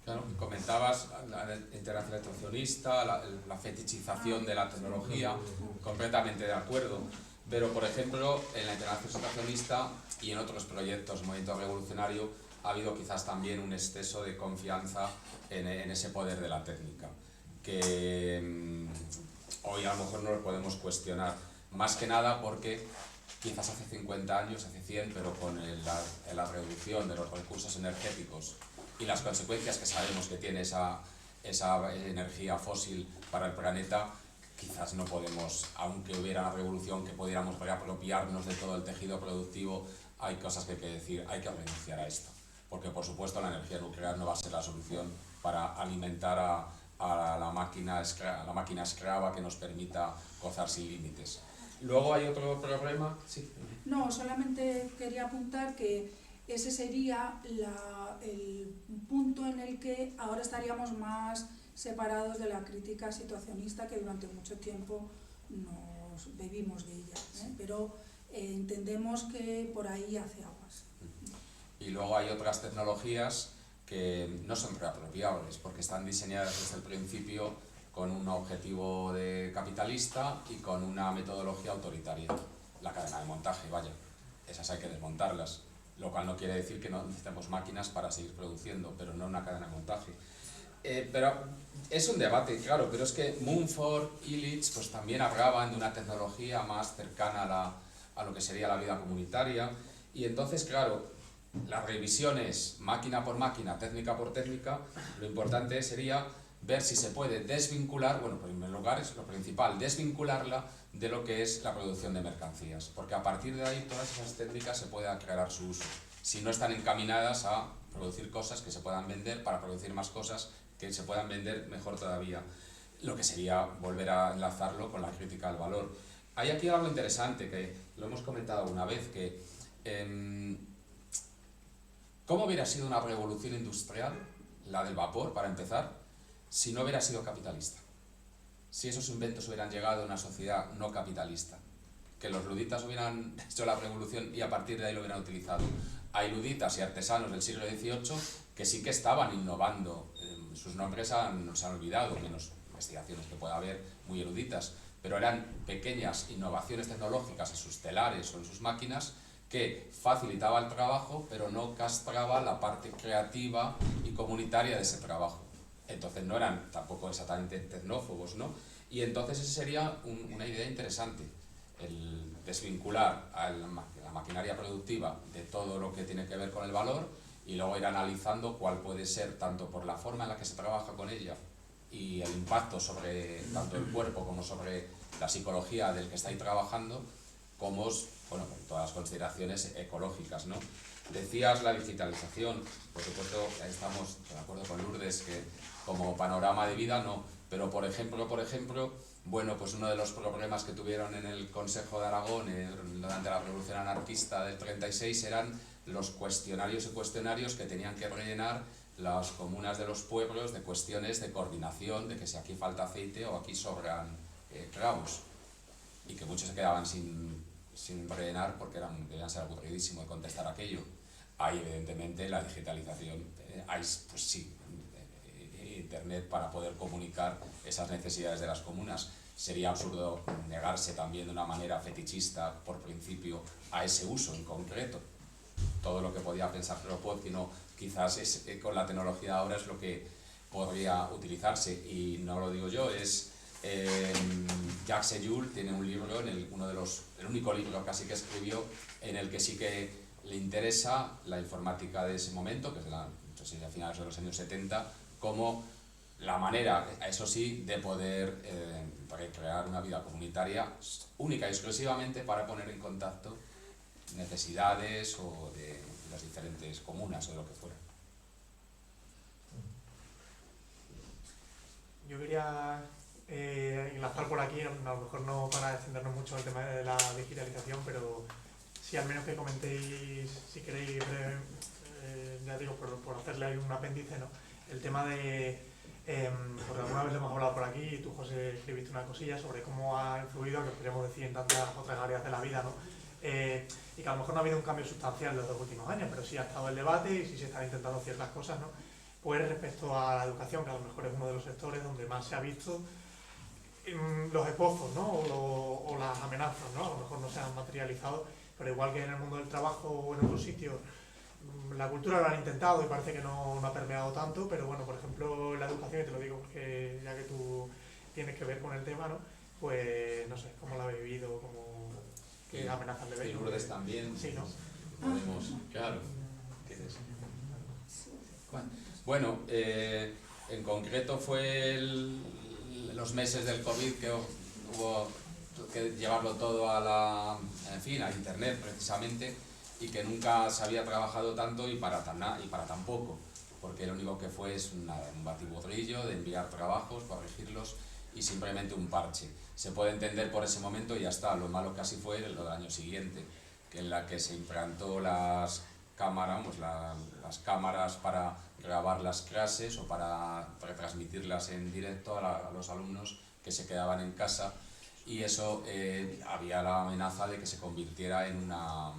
Claro, comentabas la internacionalizacionista, la fetichización de la tecnología, completamente de acuerdo. Pero, por ejemplo, en la internacionalizacionista y en otros proyectos, movimiento revolucionario, ha habido quizás también un exceso de confianza en ese poder de la técnica, que hoy a lo mejor no lo podemos cuestionar, más que nada porque quizás hace 50 años, hace 100, pero con la reducción de los recursos energéticos y las consecuencias que sabemos que tiene esa energía fósil para el planeta, quizás no podemos, aunque hubiera una revolución que pudiéramos reapropiarnos de todo el tejido productivo, hay cosas que hay que decir, hay que renunciar a esto, porque por supuesto la energía nuclear no va a ser la solución para alimentar a la máquina esclava que nos permita gozar sin límites. Luego hay otro problema. Sí. No, solamente quería apuntar que ese sería el punto en el que ahora estaríamos más separados de la crítica situacionista que durante mucho tiempo nos bebimos de ella, ¿eh? Pero entendemos que por ahí hace aguas. Y luego hay otras tecnologías que no son reapropiables porque están diseñadas desde el principio con un objetivo capitalista y con una metodología autoritaria. La cadena de montaje, vaya, esas hay que desmontarlas, lo cual no quiere decir que no necesitemos máquinas para seguir produciendo, pero no una cadena de montaje. Pero es un debate, claro, pero es que Mumford, Illich, pues también hablaban de una tecnología más cercana a lo que sería la vida comunitaria, y entonces, claro, las revisiones máquina por máquina, técnica por técnica, lo importante sería ver si se puede desvincular, bueno, en primer lugar es lo principal, desvincularla de lo que es la producción de mercancías, porque a partir de ahí todas esas técnicas se puede aclarar su uso, si no están encaminadas a producir cosas que se puedan vender para producir más cosas que se puedan vender mejor todavía, lo que sería volver a enlazarlo con la crítica al valor. Hay aquí algo interesante que lo hemos comentado una vez, que ¿cómo hubiera sido una revolución industrial, la del vapor para empezar, si no hubiera sido capitalista? Si esos inventos hubieran llegado a una sociedad no capitalista, que los luditas hubieran hecho la revolución y a partir de ahí lo hubieran utilizado. Hay luditas y artesanos del siglo XVIII que sí que estaban innovando, sus nombres se han olvidado, menos investigaciones que pueda haber muy eruditas, pero eran pequeñas innovaciones tecnológicas en sus telares o en sus máquinas que facilitaba el trabajo, pero no castraba la parte creativa y comunitaria de ese trabajo. Entonces no eran tampoco exactamente tecnófobos, ¿no? Y entonces esa sería una idea interesante, el desvincular a la maquinaria productiva de todo lo que tiene que ver con el valor y luego ir analizando cuál puede ser, tanto por la forma en la que se trabaja con ella y el impacto sobre tanto el cuerpo como sobre la psicología del que está ahí trabajando, como, bueno, todas las consideraciones ecológicas, ¿no? Decías la digitalización, por supuesto, estamos de acuerdo con Lourdes que como panorama de vida no, pero por ejemplo, bueno, pues uno de los problemas que tuvieron en el Consejo de Aragón durante la Revolución Anarquista del 36 eran los cuestionarios que tenían que rellenar las comunas de los pueblos de cuestiones de coordinación, de que si aquí falta aceite o aquí sobran clavos, y que muchos se quedaban sin rellenar porque debían ser aburridísimo de contestar aquello. Hay evidentemente la digitalización, hay pues sí, internet para poder comunicar esas necesidades de las comunas. Sería absurdo negarse también de una manera fetichista por principio a ese uso en concreto. Todo lo que podía pensar Kropotkin quizás con la tecnología ahora es lo que podría utilizarse, y no lo digo yo, es Jacques Ellul tiene un libro, el único libro casi que escribió, en el que sí que le interesa la informática de ese momento, que es a finales de los años 70, como la manera, eso sí, de poder recrear una vida comunitaria única y exclusivamente para poner en contacto necesidades o de las diferentes comunas o de lo que fuera. Yo quería enlazar por aquí, a lo mejor no para extendernos mucho el tema de la digitalización, pero sí al menos que comentéis, si queréis, ya digo, por hacerle ahí un apéndice, ¿no? El tema de, porque alguna vez lo hemos hablado por aquí, y tú, José, escribiste una cosilla sobre cómo ha influido, que podríamos decir, en tantas otras áreas de la vida, ¿no? Y que a lo mejor no ha habido un cambio sustancial en los 2 últimos años, pero sí ha estado el debate y sí se están intentando ciertas cosas, ¿no? Pues respecto a la educación, que a lo mejor es uno de los sectores donde más se ha visto los esbozos, ¿no? O las amenazas, ¿no? A lo mejor no se han materializado, pero igual que en el mundo del trabajo o en otros sitios, la cultura lo han intentado y parece que no ha permeado tanto, pero bueno, por ejemplo, la educación, y te lo digo porque ya que tú tienes que ver con el tema, ¿no? Pues no sé, cómo la habéis vivido, qué amenazas le veis. Y Lourdes también. Sí, ¿no? Podemos, claro. Bueno, en concreto fue los meses del COVID que hubo que llevarlo todo a internet precisamente, y que nunca se había trabajado tanto y para tan poco. porque lo único que fue es un batiburrillo de enviar trabajos, corregirlos y simplemente un parche. Se puede entender por ese momento y ya está. Lo malo casi fue lo del año siguiente, que en la que se implantó las cámaras para grabar las clases o para retransmitirlas en directo a los alumnos que se quedaban en casa, y eso había la amenaza de que se convirtiera en una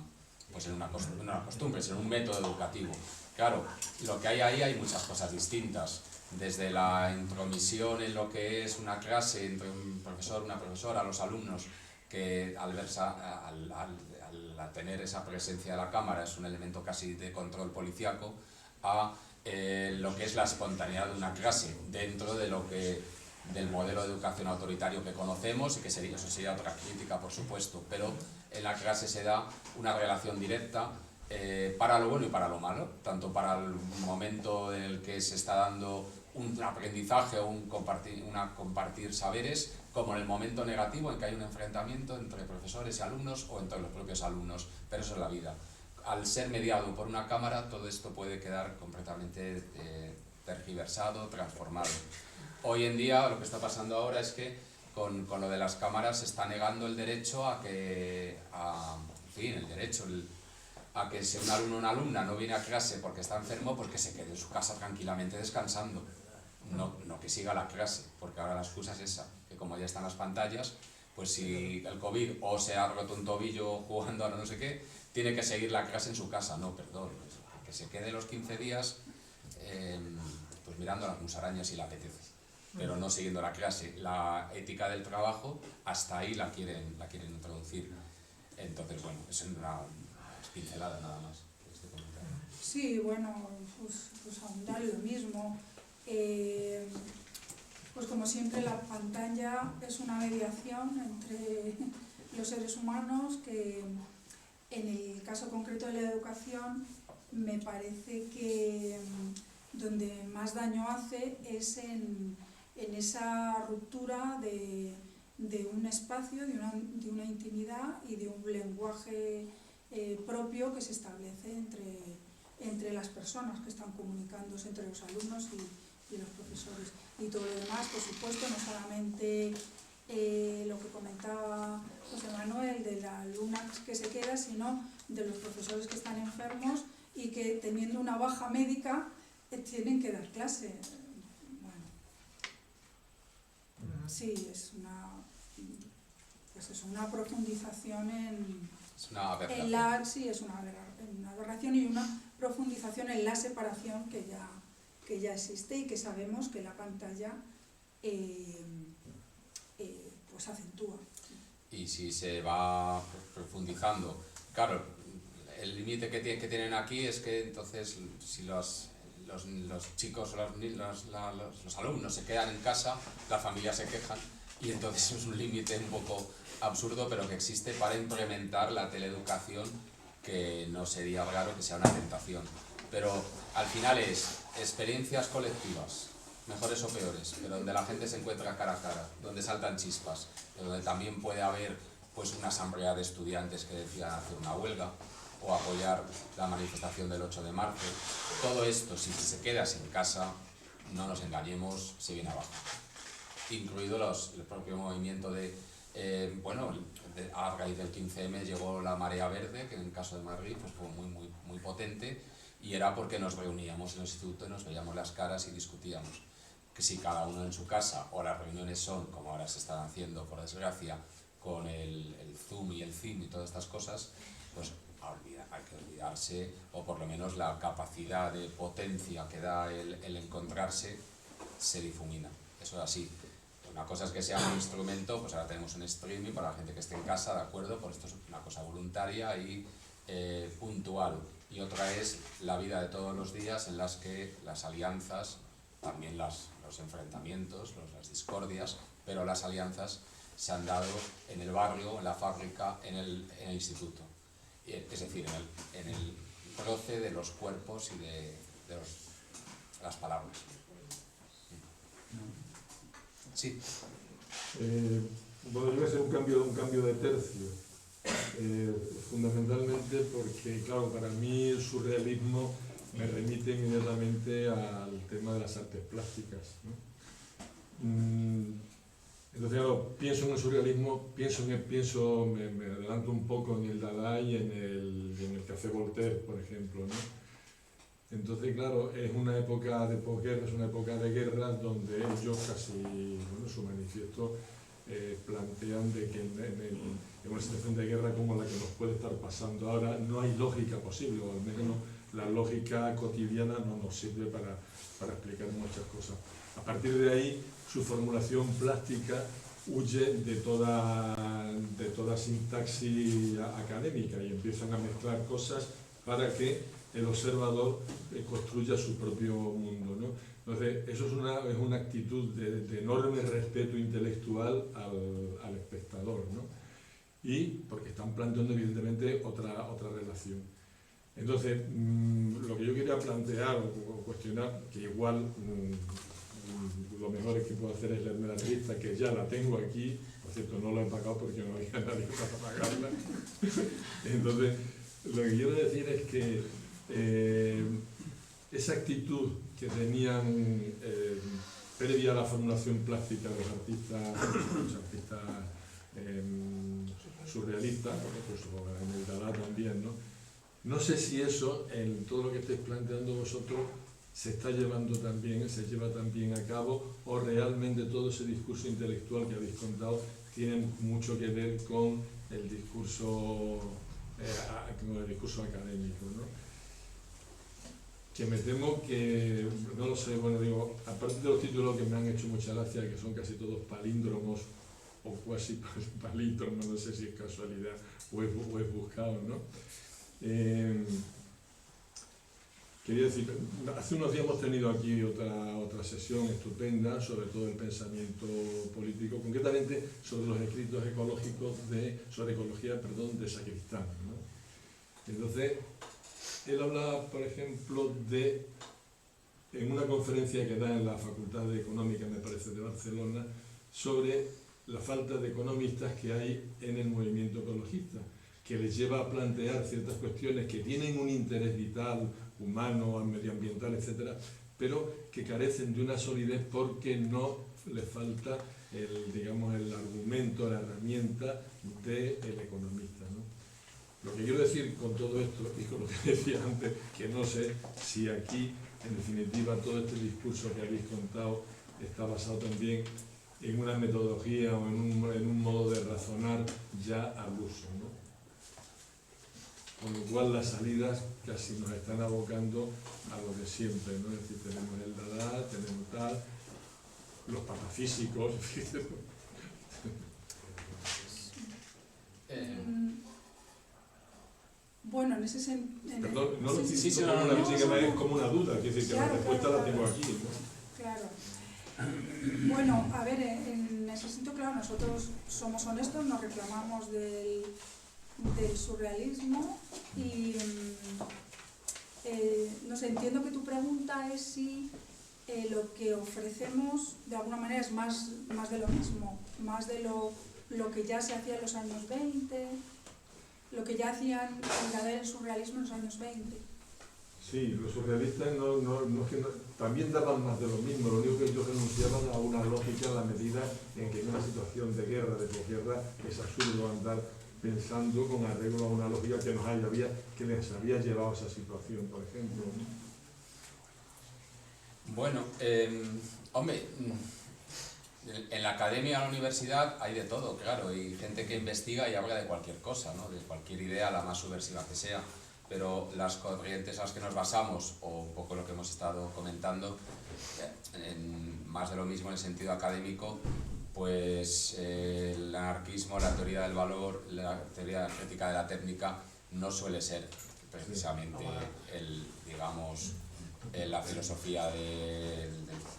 costumbre, en un método educativo. Claro, lo que hay ahí hay muchas cosas distintas, desde la intromisión en lo que es una clase entre un profesor, una profesora, los alumnos, que al tener esa presencia de la cámara es un elemento casi de control policíaco, a lo que es la espontaneidad de una clase dentro de del modelo de educación autoritario que conocemos, y que eso sería otra crítica, por supuesto, pero en la clase se da una relación directa para lo bueno y para lo malo, tanto para el momento en el que se está dando un aprendizaje o compartir saberes, como en el momento negativo en que hay un enfrentamiento entre profesores y alumnos o entre los propios alumnos, pero eso es la vida. Al ser mediado por una cámara, todo esto puede quedar completamente tergiversado, transformado. Hoy en día lo que está pasando ahora es que con lo de las cámaras se está negando el derecho a que si un alumno o una alumna no viene a clase porque está enfermo, pues que se quede en su casa tranquilamente descansando, no que siga la clase, porque ahora la excusa es esa, que como ya están las pantallas, pues si el COVID o se ha roto un tobillo jugando a no sé qué, tiene que seguir la clase en su casa. No, perdón, que se quede los 15 días pues mirando a las musarañas si le apetece, pero no siguiendo la clase. La ética del trabajo hasta ahí la quieren introducir. Entonces, bueno, es una pincelada nada más este comentario. Sí, bueno, pues ahondar en lo mismo. Pues como siempre, la pantalla es una mediación entre los seres humanos que, en el caso concreto de la educación, me parece que donde más daño hace es en esa ruptura de un espacio, de una intimidad y de un lenguaje propio que se establece entre las personas que están comunicándose, entre los alumnos y los profesores. Y todo lo demás, por supuesto, no solamente lo que comentaba José Manuel de la alumna que se queda, sino de los profesores que están enfermos y que, teniendo una baja médica, tienen que dar clase. Bueno, sí, es una profundización es una aberración. Es una aberración y una profundización en la separación que ya existe y que sabemos que la pantalla pues acentúa. Y si se va profundizando, claro, el límite que tienen aquí es que entonces si los chicos o los alumnos se quedan en casa, las familias se quejan, y entonces es un límite un poco absurdo, pero que existe para implementar la teleeducación, que no sería raro que sea una tentación. Pero al final es experiencias colectivas, mejores o peores, pero donde la gente se encuentra cara a cara, donde saltan chispas, donde también puede haber pues una asamblea de estudiantes que decidan hacer una huelga o apoyar la manifestación del 8 de marzo. Todo esto, si se queda en casa, no nos engañemos, se viene abajo. Incluido el propio movimiento a raíz del 15M llegó la marea verde, que en el caso de Madrid pues fue muy potente, y era porque nos reuníamos en el instituto y nos veíamos las caras y discutíamos. Que si cada uno en su casa, o las reuniones son, como ahora se están haciendo por desgracia, con el Zoom y el Zoom y todas estas cosas, pues hay que olvidarse, o por lo menos la capacidad de potencia que da el encontrarse se difumina. Eso es así. Una cosa es que sea un instrumento, pues ahora tenemos un streaming para la gente que esté en casa, ¿de acuerdo? Pues esto es una cosa voluntaria y puntual. Y otra es la vida de todos los días, en las que las alianzas, también los enfrentamientos, las discordias, pero las alianzas se han dado en el barrio, en la fábrica, en el instituto. Es decir, en el roce de los cuerpos y de las palabras. Sí. Podría ser un cambio de tercio, fundamentalmente porque, claro, para mí el surrealismo me remite inmediatamente al tema de las artes plásticas, ¿no? Entonces, claro, pienso en el surrealismo, me adelanto un poco en el Dada y en el Café Voltaire, por ejemplo, ¿no? Entonces, claro, es una época de posguerra, es una época de guerra donde ellos casi, bueno, su manifiesto plantean de que en una situación de guerra como la que nos puede estar pasando ahora no hay lógica posible, o al menos la lógica cotidiana no nos sirve para explicar muchas cosas. A partir de ahí, su formulación plástica huye de toda sintaxis académica y empiezan a mezclar cosas para que el observador construya su propio mundo, ¿no? Entonces, eso es una actitud de enorme respeto intelectual al espectador, ¿no? Y porque están planteando evidentemente otra relación. Entonces, lo que yo quería plantear o cuestionar, que igual lo mejor es que puedo hacer es leerme la revista, que ya la tengo aquí, por cierto no la he pagado porque no había nadie para pagarla. Entonces, lo que quiero decir es que esa actitud que tenían previa a la formulación plástica de los artistas surrealistas, incluso en el Dada también, ¿no? No sé si eso, en todo lo que estáis planteando vosotros, se lleva también a cabo, o realmente todo ese discurso intelectual que habéis contado tiene mucho que ver con el discurso académico, ¿no? Que me temo que, no lo sé, bueno, digo, aparte de los títulos que me han hecho mucha gracia, que son casi todos palíndromos o cuasi palíndromos, no sé si es casualidad o es buscado, ¿no? Quería decir, hace unos días hemos tenido aquí otra sesión estupenda sobre todo el pensamiento político, concretamente sobre los escritos ecológicos sobre ecología, de Sacristán, ¿no? Entonces, él habla, por ejemplo, en una conferencia que da en la Facultad de Económica, me parece, de Barcelona, sobre la falta de economistas que hay en el movimiento ecologista, que les lleva a plantear ciertas cuestiones que tienen un interés vital, humano, medioambiental, etcétera, pero que carecen de una solidez porque no les falta el argumento, la herramienta del economista, ¿no? Lo que quiero decir con todo esto, y con lo que decía antes, que no sé si aquí, en definitiva, todo este discurso que habéis contado está basado también en una metodología o en un modo de razonar ya al uso, ¿no? Con lo cual las salidas casi nos están abocando a lo de siempre, ¿no? Es decir, tenemos el Dada, tenemos tal, los patafísicos. Bueno, en ese sentido... Perdón, no, sí, es como una duda, quiere decir que claro, la respuesta claro, la tengo aquí, ¿no? Claro. Bueno, a ver, en ese sentido, claro, nosotros somos honestos, nos reclamamos del surrealismo y no sé, entiendo que tu pregunta es si lo que ofrecemos de alguna manera es más de lo mismo, más de lo que ya se hacía en los años 20, lo que ya hacían el surrealismo en los años 20. Sí, los surrealistas también daban más de lo mismo, lo único que ellos renunciaban a una lógica en la medida en que en una situación de guerra, de posguerra, es absurdo andar pensando con arreglo a una lógica que les había llevado a esa situación, por ejemplo. Bueno, hombre, en la academia, en la universidad hay de todo, claro, y gente que investiga y habla de cualquier cosa, ¿no? De cualquier idea, la más subversiva que sea, pero las corrientes en las que nos basamos, o un poco lo que hemos estado comentando, más de lo mismo en el sentido académico, pues el anarquismo, la teoría del valor, la teoría crítica de la técnica no suele ser precisamente la filosofía de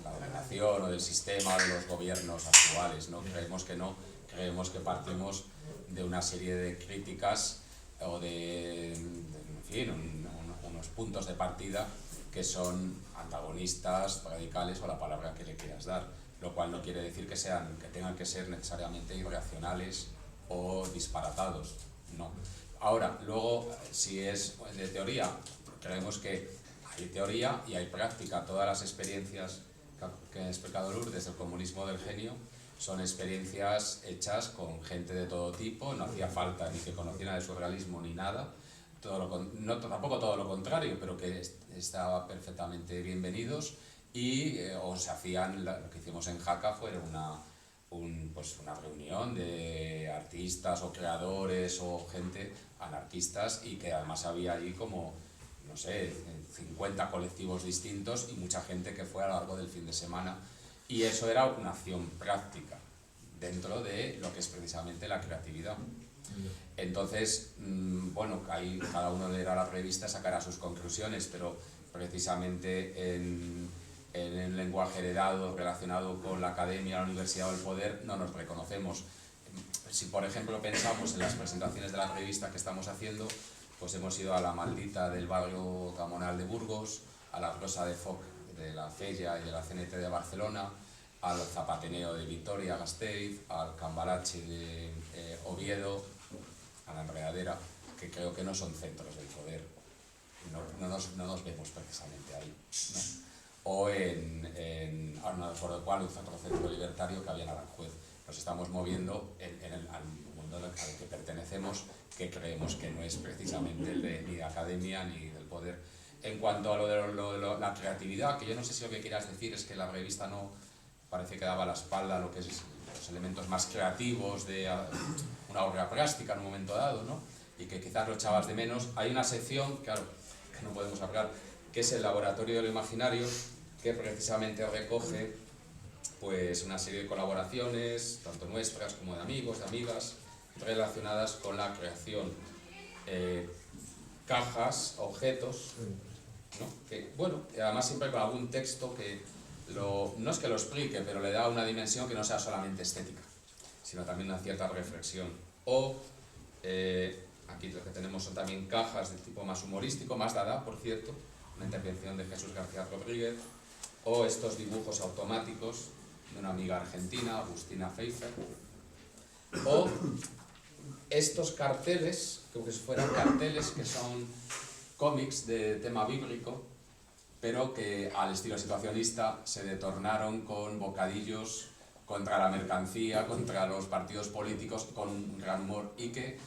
la dominación o del sistema o de los gobiernos actuales, ¿no? Creemos que no, creemos que partimos de una serie de críticas o unos puntos de partida que son antagonistas, radicales o la palabra que le quieras dar, lo cual no quiere decir que tengan que ser necesariamente irracionales o disparatados, no. Ahora, luego, si es de teoría, creemos que hay teoría y hay práctica. Todas las experiencias que ha explicado Lourdes del comunismo del genio son experiencias hechas con gente de todo tipo, no hacía falta ni que conocieran el surrealismo ni nada, tampoco todo lo contrario, pero que estaban perfectamente bienvenidos y o se hacían, lo que hicimos en Jaca fue una reunión de artistas o creadores o gente anarquistas, y que además había allí como, no sé, 50 colectivos distintos y mucha gente que fue a lo largo del fin de semana, y eso era una acción práctica dentro de lo que es precisamente la creatividad. Entonces, bueno, ahí cada uno leerá la revista, sacará sus conclusiones, pero precisamente en el lenguaje heredado relacionado con la academia, la universidad o el poder no nos reconocemos. Si por ejemplo pensamos en las presentaciones de la revista que estamos haciendo, pues hemos ido a la Maldita del barrio Gamonal de Burgos, a la Rosa de Foc de la Fella y de la CNT de Barcelona, al Zapateneo de Vitoria-Gasteiz, al Cambalache de Oviedo, a la Enredadera, que creo que no son centros del poder, no nos vemos precisamente ahí, ¿no? O ahora no recuerdo cuál, otro centro libertario que había en Aranjuez. Nos estamos moviendo al mundo al que pertenecemos, que creemos que no es precisamente el ni de academia ni del poder. En cuanto a lo de la creatividad, que yo no sé si lo que quieras decir es que la revista no parece que daba la espalda a lo que es los elementos más creativos de una obra plástica en un momento dado, ¿no? Y que quizás lo echabas de menos. Hay una sección, claro, que no podemos hablar, que es el Laboratorio de lo Imaginario, que precisamente recoge pues una serie de colaboraciones, tanto nuestras como de amigos, de amigas, relacionadas con la creación. Cajas, objetos, ¿no? Que, bueno, además siempre con algún texto que no es que lo explique, pero le da una dimensión que no sea solamente estética, sino también una cierta reflexión. O aquí lo que tenemos son también cajas de tipo más humorístico, más dada, por cierto, una intervención de Jesús García Rodríguez, o estos dibujos automáticos de una amiga argentina, Agustina Pfeiffer, o estos carteles, como que fueran carteles que son cómics de tema bíblico, pero que al estilo situacionista se detornaron con bocadillos contra la mercancía, contra los partidos políticos, con un gran humor, y que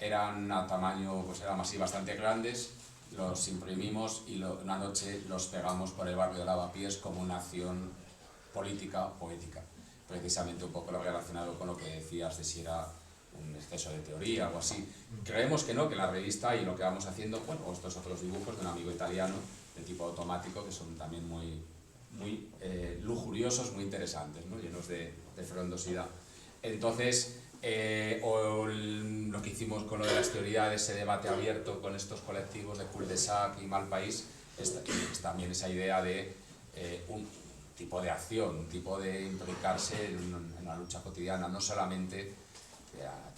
eran a tamaño, pues eran así bastante grandes. Los imprimimos y una noche los pegamos por el barrio de Lavapiés como una acción política, poética. Precisamente un poco lo relacionado con lo que decías de si era un exceso de teoría o algo así. Creemos que no, que la revista y lo que vamos haciendo, bueno, estos otros dibujos de un amigo italiano de tipo automático, que son también muy lujuriosos, muy interesantes, ¿no? Llenos de frondosidad. Entonces, o lo que hicimos con lo de las teorías, ese debate abierto con estos colectivos de Cul-de-sac y Mal País, es también esa idea de un tipo de acción, un tipo de implicarse en una lucha cotidiana, no solamente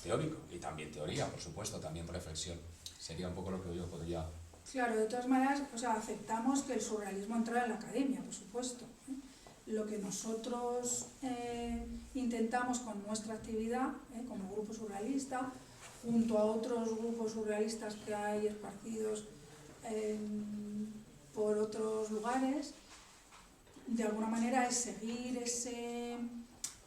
teórico, y también teoría, por supuesto, también reflexión. Sería un poco lo que yo podría... Claro, de todas maneras, o sea, aceptamos que el surrealismo entra en la academia, por supuesto. Lo que nosotros intentamos con nuestra actividad, como grupo surrealista, junto a otros grupos surrealistas que hay esparcidos por otros lugares, de alguna manera es seguir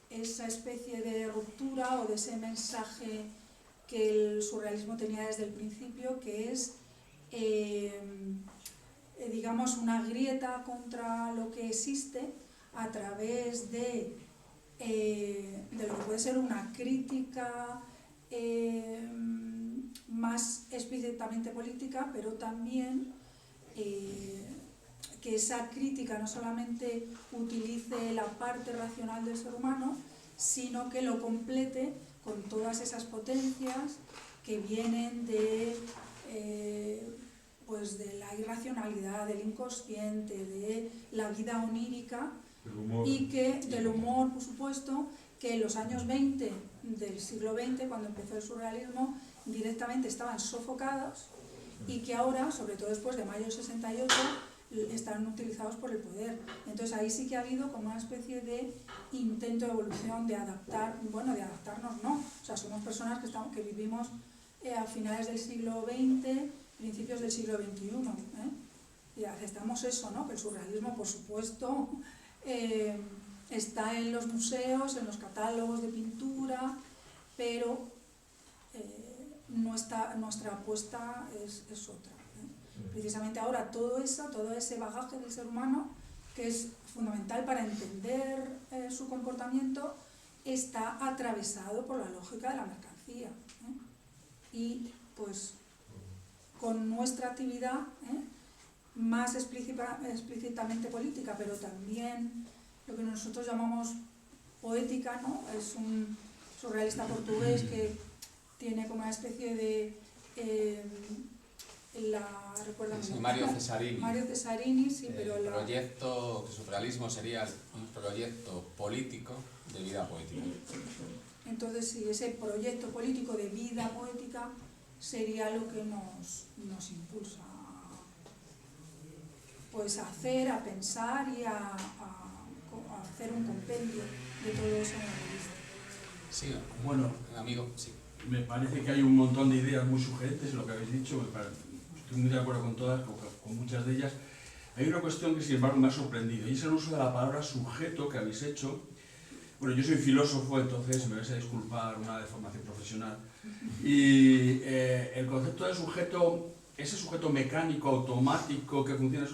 esa especie de ruptura o de ese mensaje que el surrealismo tenía desde el principio, que es digamos una grieta contra lo que existe a través de lo que puede ser una crítica más explícitamente política, pero también que esa crítica no solamente utilice la parte racional del ser humano, sino que lo complete con todas esas potencias que vienen de la irracionalidad, del inconsciente, de la vida onírica, y que del humor, por supuesto, que en los años 20 del siglo XX, cuando empezó el surrealismo, directamente estaban sofocados, y que ahora, sobre todo después de mayo del 68, están utilizados por el poder. Entonces ahí sí que ha habido como una especie de intento de evolución, de adaptarnos no, o sea, somos personas que vivimos a finales del siglo XX, principios del siglo XXI, y aceptamos eso, ¿no? Que el surrealismo, por supuesto, está en los museos, en los catálogos de pintura, pero nuestra apuesta es otra. Precisamente ahora todo ese bagaje del ser humano, que es fundamental para entender su comportamiento, está atravesado por la lógica de la mercancía. Y pues con nuestra actividad más explícitamente política, pero también lo que nosotros llamamos poética, ¿no? Es un surrealista portugués que tiene como una especie de Mario Cesarini. Mario Cesarini, sí, pero el proyecto de surrealismo sería un proyecto político de vida poética. Entonces, sí, ese proyecto político de vida poética sería lo que nos impulsa pues, a hacer, a pensar y a hacer un compendio de todo eso en la revista. Sí, bueno, amigo, sí. Me parece que hay un montón de ideas muy sugerentes en lo que habéis dicho, estoy muy de acuerdo con todas, con muchas de ellas. Hay una cuestión que sin embargo me ha sorprendido, y es el uso de la palabra sujeto que habéis hecho. Bueno, yo soy filósofo, entonces me vais a disculpar una deformación profesional. Y el concepto de sujeto, ese sujeto mecánico, automático, que funciona,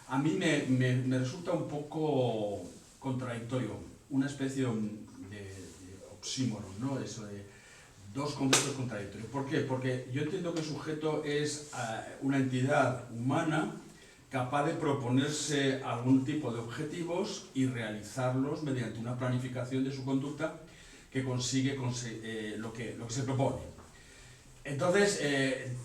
a mí me resulta un poco contradictorio, una especie de oxímoron, ¿no? Eso de dos conceptos contradictorios. ¿Por qué? Porque yo entiendo que el sujeto es una entidad humana capaz de proponerse algún tipo de objetivos y realizarlos mediante una planificación de su conducta que consigue lo que se propone. Entonces,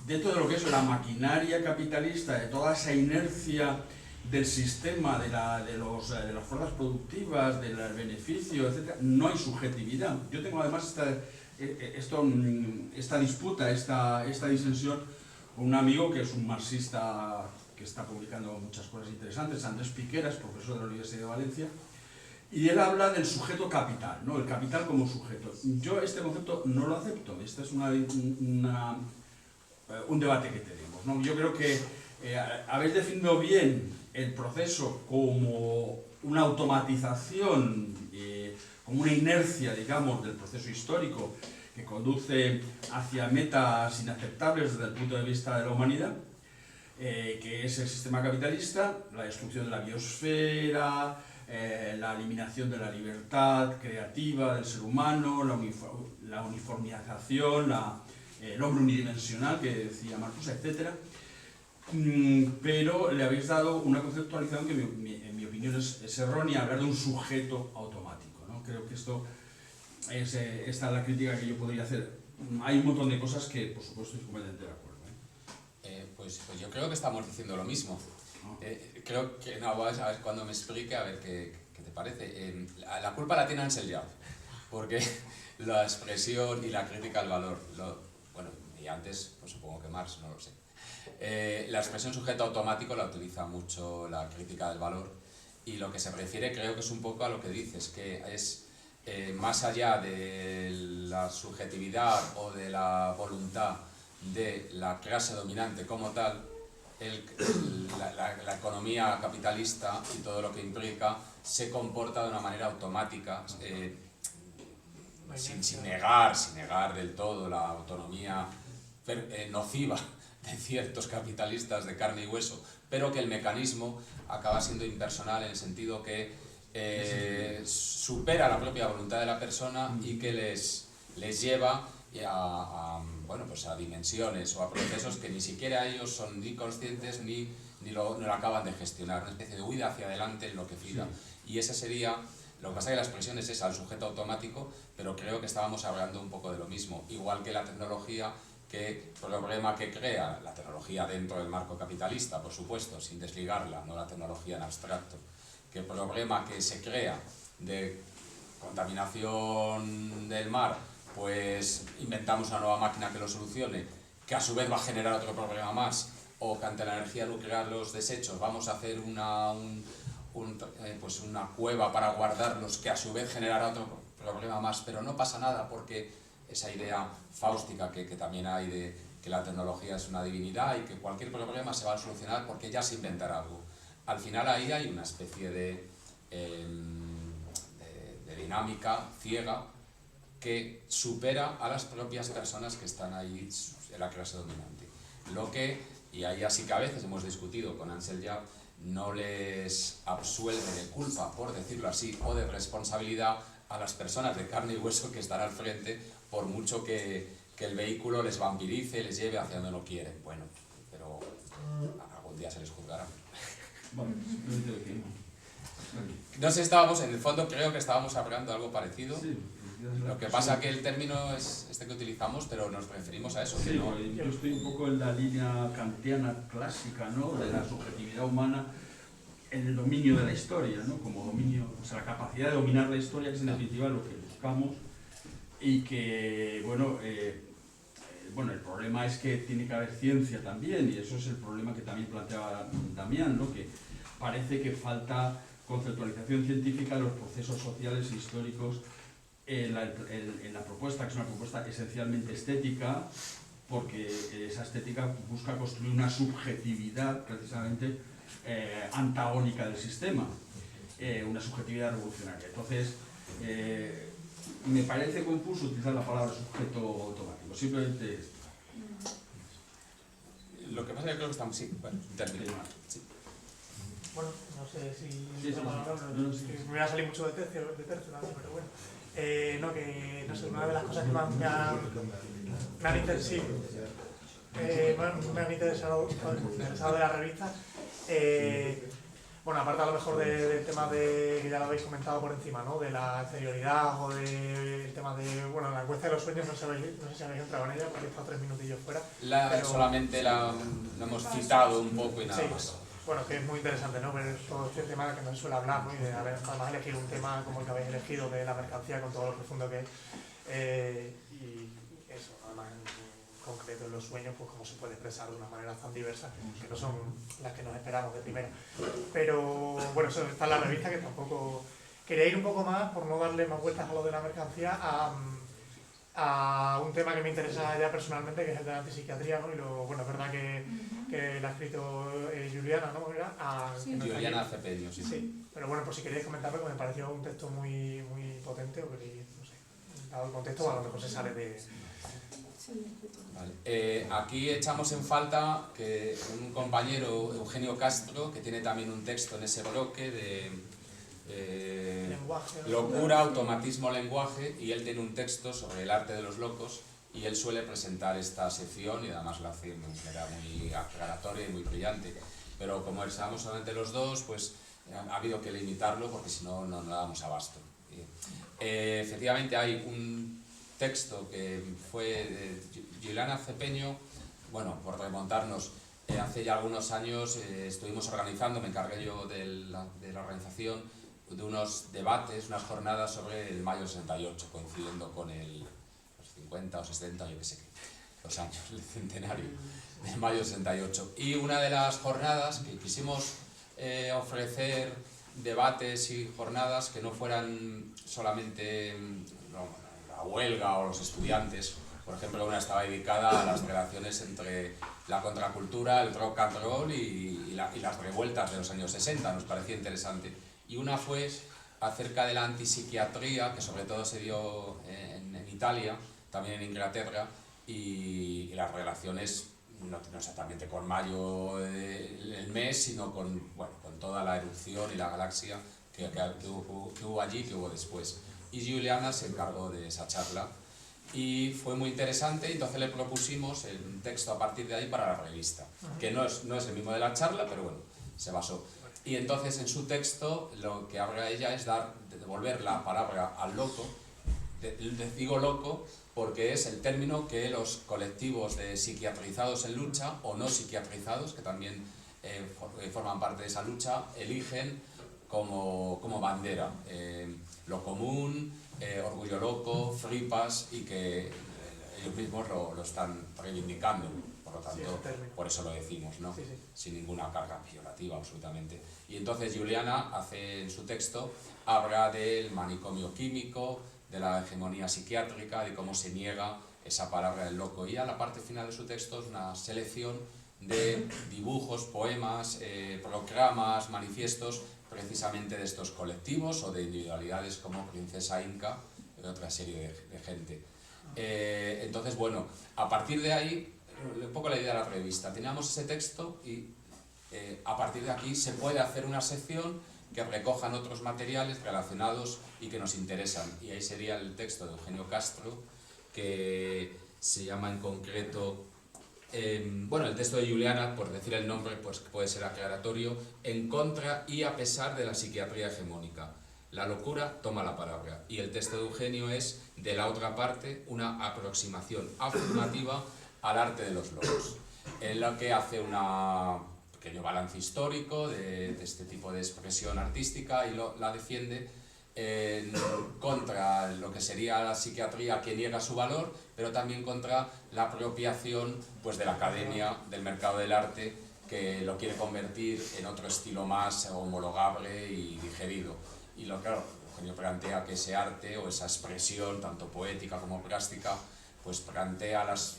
dentro de lo que es la maquinaria capitalista, de toda esa inercia del sistema, de las fuerzas productivas, del beneficio, etc., no hay subjetividad. Yo tengo además esta disputa, esta disensión con un amigo que es un marxista que está publicando muchas cosas interesantes, Andrés Piqueras, profesor de la Universidad de Valencia, y él habla del sujeto capital, ¿no? El capital como sujeto. Yo este concepto no lo acepto, este es un debate que tenemos, ¿no? Yo creo que habéis definido bien el proceso como una automatización, como una inercia, digamos, del proceso histórico que conduce hacia metas inaceptables desde el punto de vista de la humanidad, que es el sistema capitalista, la destrucción de la biosfera, la eliminación de la libertad creativa del ser humano, la uniformización, el hombre unidimensional, que decía Marcuse, etc. Pero le habéis dado una conceptualización que en mi opinión es errónea, hablar de un sujeto automático, ¿no? Creo que esta es la crítica que yo podría hacer. Hay un montón de cosas que, por supuesto, estoy completamente de acuerdo. Pues yo creo que estamos diciendo lo mismo. Creo que, no, a ver cuando me explique, a ver qué te parece. La culpa la tiene Ansel Jarf, porque la expresión y la crítica al valor, bueno, y antes, pues supongo que Marx, no lo sé. La expresión sujeto automático la utiliza mucho la crítica del valor, y lo que se refiere creo que es un poco a lo que dices, que es más allá de la subjetividad o de la voluntad de la clase dominante como tal, la economía capitalista y todo lo que implica se comporta de una manera automática, sin negar del todo la autonomía nociva de ciertos capitalistas de carne y hueso, pero que el mecanismo acaba siendo impersonal en el sentido que supera la propia voluntad de la persona y que les lleva a dimensiones o a procesos que ni siquiera ellos son ni conscientes ni lo acaban de gestionar, una especie de huida hacia adelante enloquecida. Sí. Y ese sería, lo que pasa es que la expresión es esa, el sujeto automático, pero creo que estábamos hablando un poco de lo mismo, igual que la tecnología, que problema que crea la tecnología dentro del marco capitalista, por supuesto, sin desligarla, no la tecnología en abstracto, que el problema que se crea de contaminación del mar, pues inventamos una nueva máquina que lo solucione, que a su vez va a generar otro problema más, o que ante la energía nuclear los desechos vamos a hacer una cueva para guardarlos, que a su vez generará otro problema más, pero no pasa nada porque esa idea fáustica que también hay que la tecnología es una divinidad y que cualquier problema se va a solucionar porque ella se inventará algo. Al final ahí hay una especie de dinámica ciega que supera a las propias personas que están ahí en la clase dominante. Lo que, y ahí así que a veces hemos discutido con Ansel Yap, no les absuelve de culpa, por decirlo así, o de responsabilidad a las personas de carne y hueso que están al frente, por mucho que el vehículo les vampirice, les lleve hacia donde no quieren. Bueno, pero algún día se les juzgará. Bueno, simplemente lo que no. No sé, estábamos, en el fondo creo que estábamos hablando de algo parecido. Sí, Lo que pasa es que el término es este que utilizamos, pero nos referimos a eso. sí, Que no, yo estoy un poco en la línea kantiana clásica, ¿no? De la subjetividad humana en el dominio de la historia, ¿no? Como dominio, o sea, la capacidad de dominar la historia, que es en definitiva lo que buscamos, y que, bueno, el problema es que tiene que haber ciencia también, y eso es el problema que también planteaba Damián, ¿no? Que parece que falta conceptualización científica en los procesos sociales e históricos en la propuesta, que es una propuesta esencialmente estética, porque esa estética busca construir una subjetividad precisamente antagónica del sistema, una subjetividad revolucionaria. Entonces, me parece confuso utilizar la palabra sujeto automático, simplemente esto. lo que pasa es que creo que estamos, sí, bueno, término. Sí. Bueno, no sé si... Sí, me va a salir mucho de tercio también, pero bueno. No, que no sé, una de las cosas que más me han interesado de la revista, bueno, aparte a lo mejor del tema de, que ya lo habéis comentado por encima, ¿no? De la exterioridad o del tema de, bueno, la encuesta de los sueños, no sé si habéis entrado en ella porque he estado 3 minutillos fuera. Pero solamente la hemos citado un poco y nada más. Bueno, que es muy interesante, ¿no? Ver todo este tema que no se suele hablar, ¿no? Y de haber además elegir un tema como el que habéis elegido de la mercancía con todo lo profundo que es. Y eso, además en concreto en los sueños, pues cómo se puede expresar de una manera tan diversa, que no son las que nos esperamos de primera. Pero bueno, eso está en la revista, que tampoco... Quería ir un poco más, por no darle más vueltas a lo de la mercancía, a un tema que me interesa ya personalmente, que es el de la antipsiquiatría, ¿no? Y bueno, es verdad que la ha escrito Juliana, ¿no? Sí. Juliana Cepeño, sí. Sí, pero bueno, por si queréis comentarme, porque me pareció un texto muy, muy potente, o queréis, no sé, dado el contexto, a lo mejor se sale de... Vale. Aquí echamos en falta que un compañero, Eugenio Castro, que tiene también un texto en ese bloque de locura, automatismo, lenguaje, y él tiene un texto sobre el arte de los locos, y él suele presentar esta sección y además lo hace de manera muy aclaratoria y muy brillante. Pero como estábamos solamente los dos, pues ha habido que limitarlo porque si no, no damos abasto. Efectivamente hay un texto que fue de Juliana Cepeño, bueno, por remontarnos, hace ya algunos años estuvimos organizando, me encargué yo de la organización, de unos debates, unas jornadas sobre el mayo 68, coincidiendo con los 50 o 60, yo qué sé, los años, el centenario del mayo 68. Y una de las jornadas que quisimos ofrecer debates y jornadas que no fueran solamente la huelga o los estudiantes. Por ejemplo, una estaba dedicada a las relaciones entre la contracultura, el rock and roll y las revueltas de los años 60, nos parecía interesante. Y una fue acerca de la antipsiquiatría, que sobre todo se dio en Italia, también en Inglaterra, y las relaciones, no exactamente con mayo el mes, sino con toda la erupción y la galaxia que hubo allí, que hubo después. Y Juliana se encargó de esa charla y fue muy interesante, entonces le propusimos el texto a partir de ahí para la revista, que no es el mismo de la charla, pero bueno, se basó. Y entonces en su texto lo que habla ella es devolver la palabra al loco, digo loco porque es el término que los colectivos de psiquiatrizados en lucha o no psiquiatrizados, que también forman parte de esa lucha, eligen como bandera. Lo común, orgullo loco, fripas, y que ellos mismos lo están reivindicando. Por lo tanto, por eso lo decimos, ¿no? Sí, sí. Sin ninguna carga peyorativa, absolutamente. Y entonces Juliana hace en su texto, habla del manicomio químico, de la hegemonía psiquiátrica, de cómo se niega esa palabra del loco. Y a la parte final de su texto es una selección de dibujos, poemas, proclamas, manifiestos, precisamente de estos colectivos o de individualidades como Princesa Inca y otra serie de gente. Entonces, bueno, a partir de ahí, un poco la idea de la revista, teníamos ese texto y a partir de aquí se puede hacer una sección que recojan otros materiales relacionados y que nos interesan. Y ahí sería el texto de Eugenio Castro, que se llama en concreto, bueno, el texto de Juliana, por decir el nombre, pues puede ser aclaratorio, en contra y a pesar de la psiquiatría hegemónica. La locura toma la palabra. Y el texto de Eugenio es, de la otra parte, una aproximación afirmativa al arte de los locos, en lo que hace un pequeño balance histórico de este tipo de expresión artística y la defiende contra lo que sería la psiquiatría, que niega su valor, pero también contra la apropiación pues, de la academia, del mercado del arte, que lo quiere convertir en otro estilo más homologable y digerido. Y claro, Eugenio plantea que ese arte o esa expresión, tanto poética como plástica, pues plantea los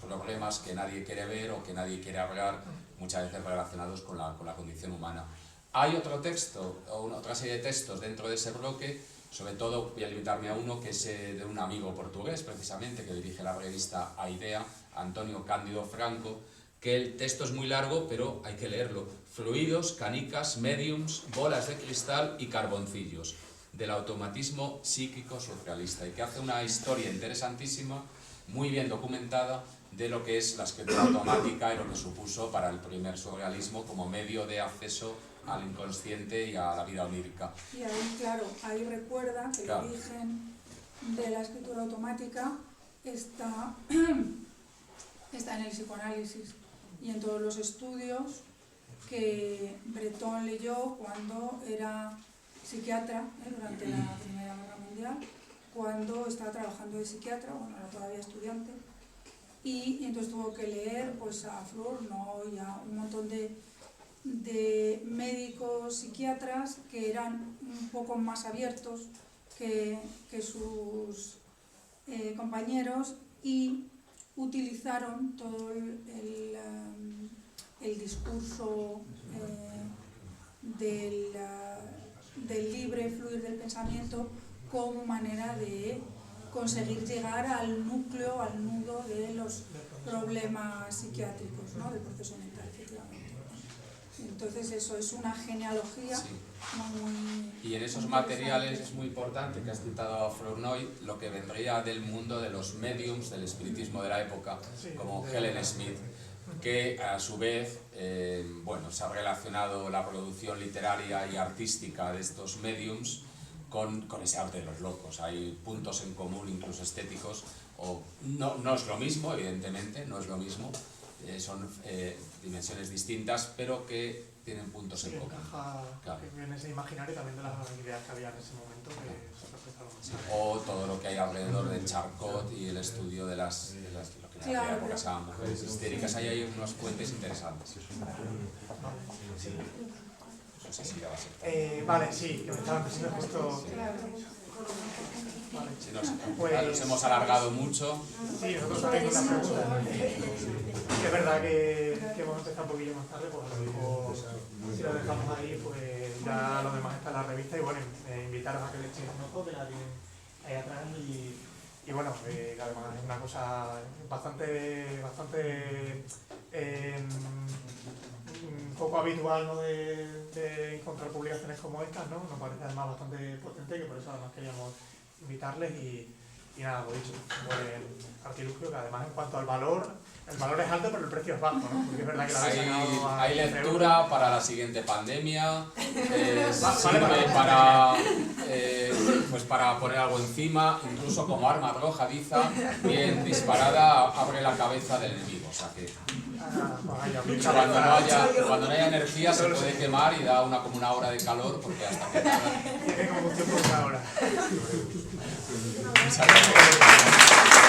problemas que nadie quiere ver o que nadie quiere hablar, muchas veces relacionados con la condición humana. Hay otro texto, o otra serie de textos dentro de ese bloque, sobre todo voy a limitarme a uno, que es de un amigo portugués, precisamente, que dirige la revista A Idea, Antonio Cándido Franco, que el texto es muy largo, pero hay que leerlo. Fluidos, canicas, mediums, bolas de cristal y carboncillos, del automatismo psíquico surrealista, y que hace una historia interesantísima, muy bien documentada, de lo que es la escritura automática y lo que supuso para el primer surrealismo como medio de acceso al inconsciente y a la vida onírica. Y ahí, claro, ahí recuerda que Claro. el origen de la escritura automática está en el psicoanálisis y en todos los estudios que Breton leyó cuando era psiquiatra, durante la Primera Guerra Mundial, cuando estaba trabajando de psiquiatra, bueno, era todavía estudiante, y entonces tuvo que leer pues, a Flournoy y a un montón de médicos psiquiatras que eran un poco más abiertos que sus compañeros, y utilizaron todo el discurso del libre fluir del pensamiento como manera de conseguir llegar al núcleo, al nudo de los problemas psiquiátricos, ¿no? Del proceso mental, efectivamente. Entonces eso es una genealogía, Sí. muy... Y en esos muy materiales interesante. es muy importante, que has citado a Flournoy, lo que vendría del mundo de los mediums, del espiritismo de la época, Sí, como de- Helen Smith, que a su vez bueno, se ha relacionado la producción literaria y artística de estos mediums con ese arte de los locos. Hay puntos en común, incluso estéticos, no es lo mismo, evidentemente, no es lo mismo, son dimensiones distintas, pero que tienen puntos Sí, en común. encaja Claro. en ese imaginario también de las ideas que había en ese momento que se respetaron. Sí, o todo lo que hay alrededor de Charcot y el estudio de lo que en aquella época se llaman mujeres histéricas. Ahí hay unos puentes interesantes. No sé si ya va a ser. Vale, sí, que me estaban diciendo justo... Vale. Si nos hemos alargado mucho. Sí, nosotros también una pregunta. Que es verdad que hemos empezado un poquillo más tarde, pues a lo mejor si lo dejamos ahí, pues ya lo demás está en la revista. Y bueno, invitaros a que le echéis un ojo, que la tienen ahí atrás. Y bueno, que además es una cosa bastante poco habitual, ¿no? de encontrar publicaciones como estas, ¿no? Nos parece además bastante potente, que por eso además queríamos invitarles y nada, lo dicho, un buen artilugio que además en cuanto al valor, el valor es alto pero el precio es bajo, ¿no? Porque es verdad que la habéis sacado a Hay 15 lectura para la siguiente pandemia, Vale, sirve vale. para poner algo encima, incluso como arma arrojadiza, bien disparada, abre la cabeza del enemigo. O sea que cuando no haya energía se puede quemar y da como una hora de calor, porque hasta que... tiene combustión por una hora. Muchas gracias.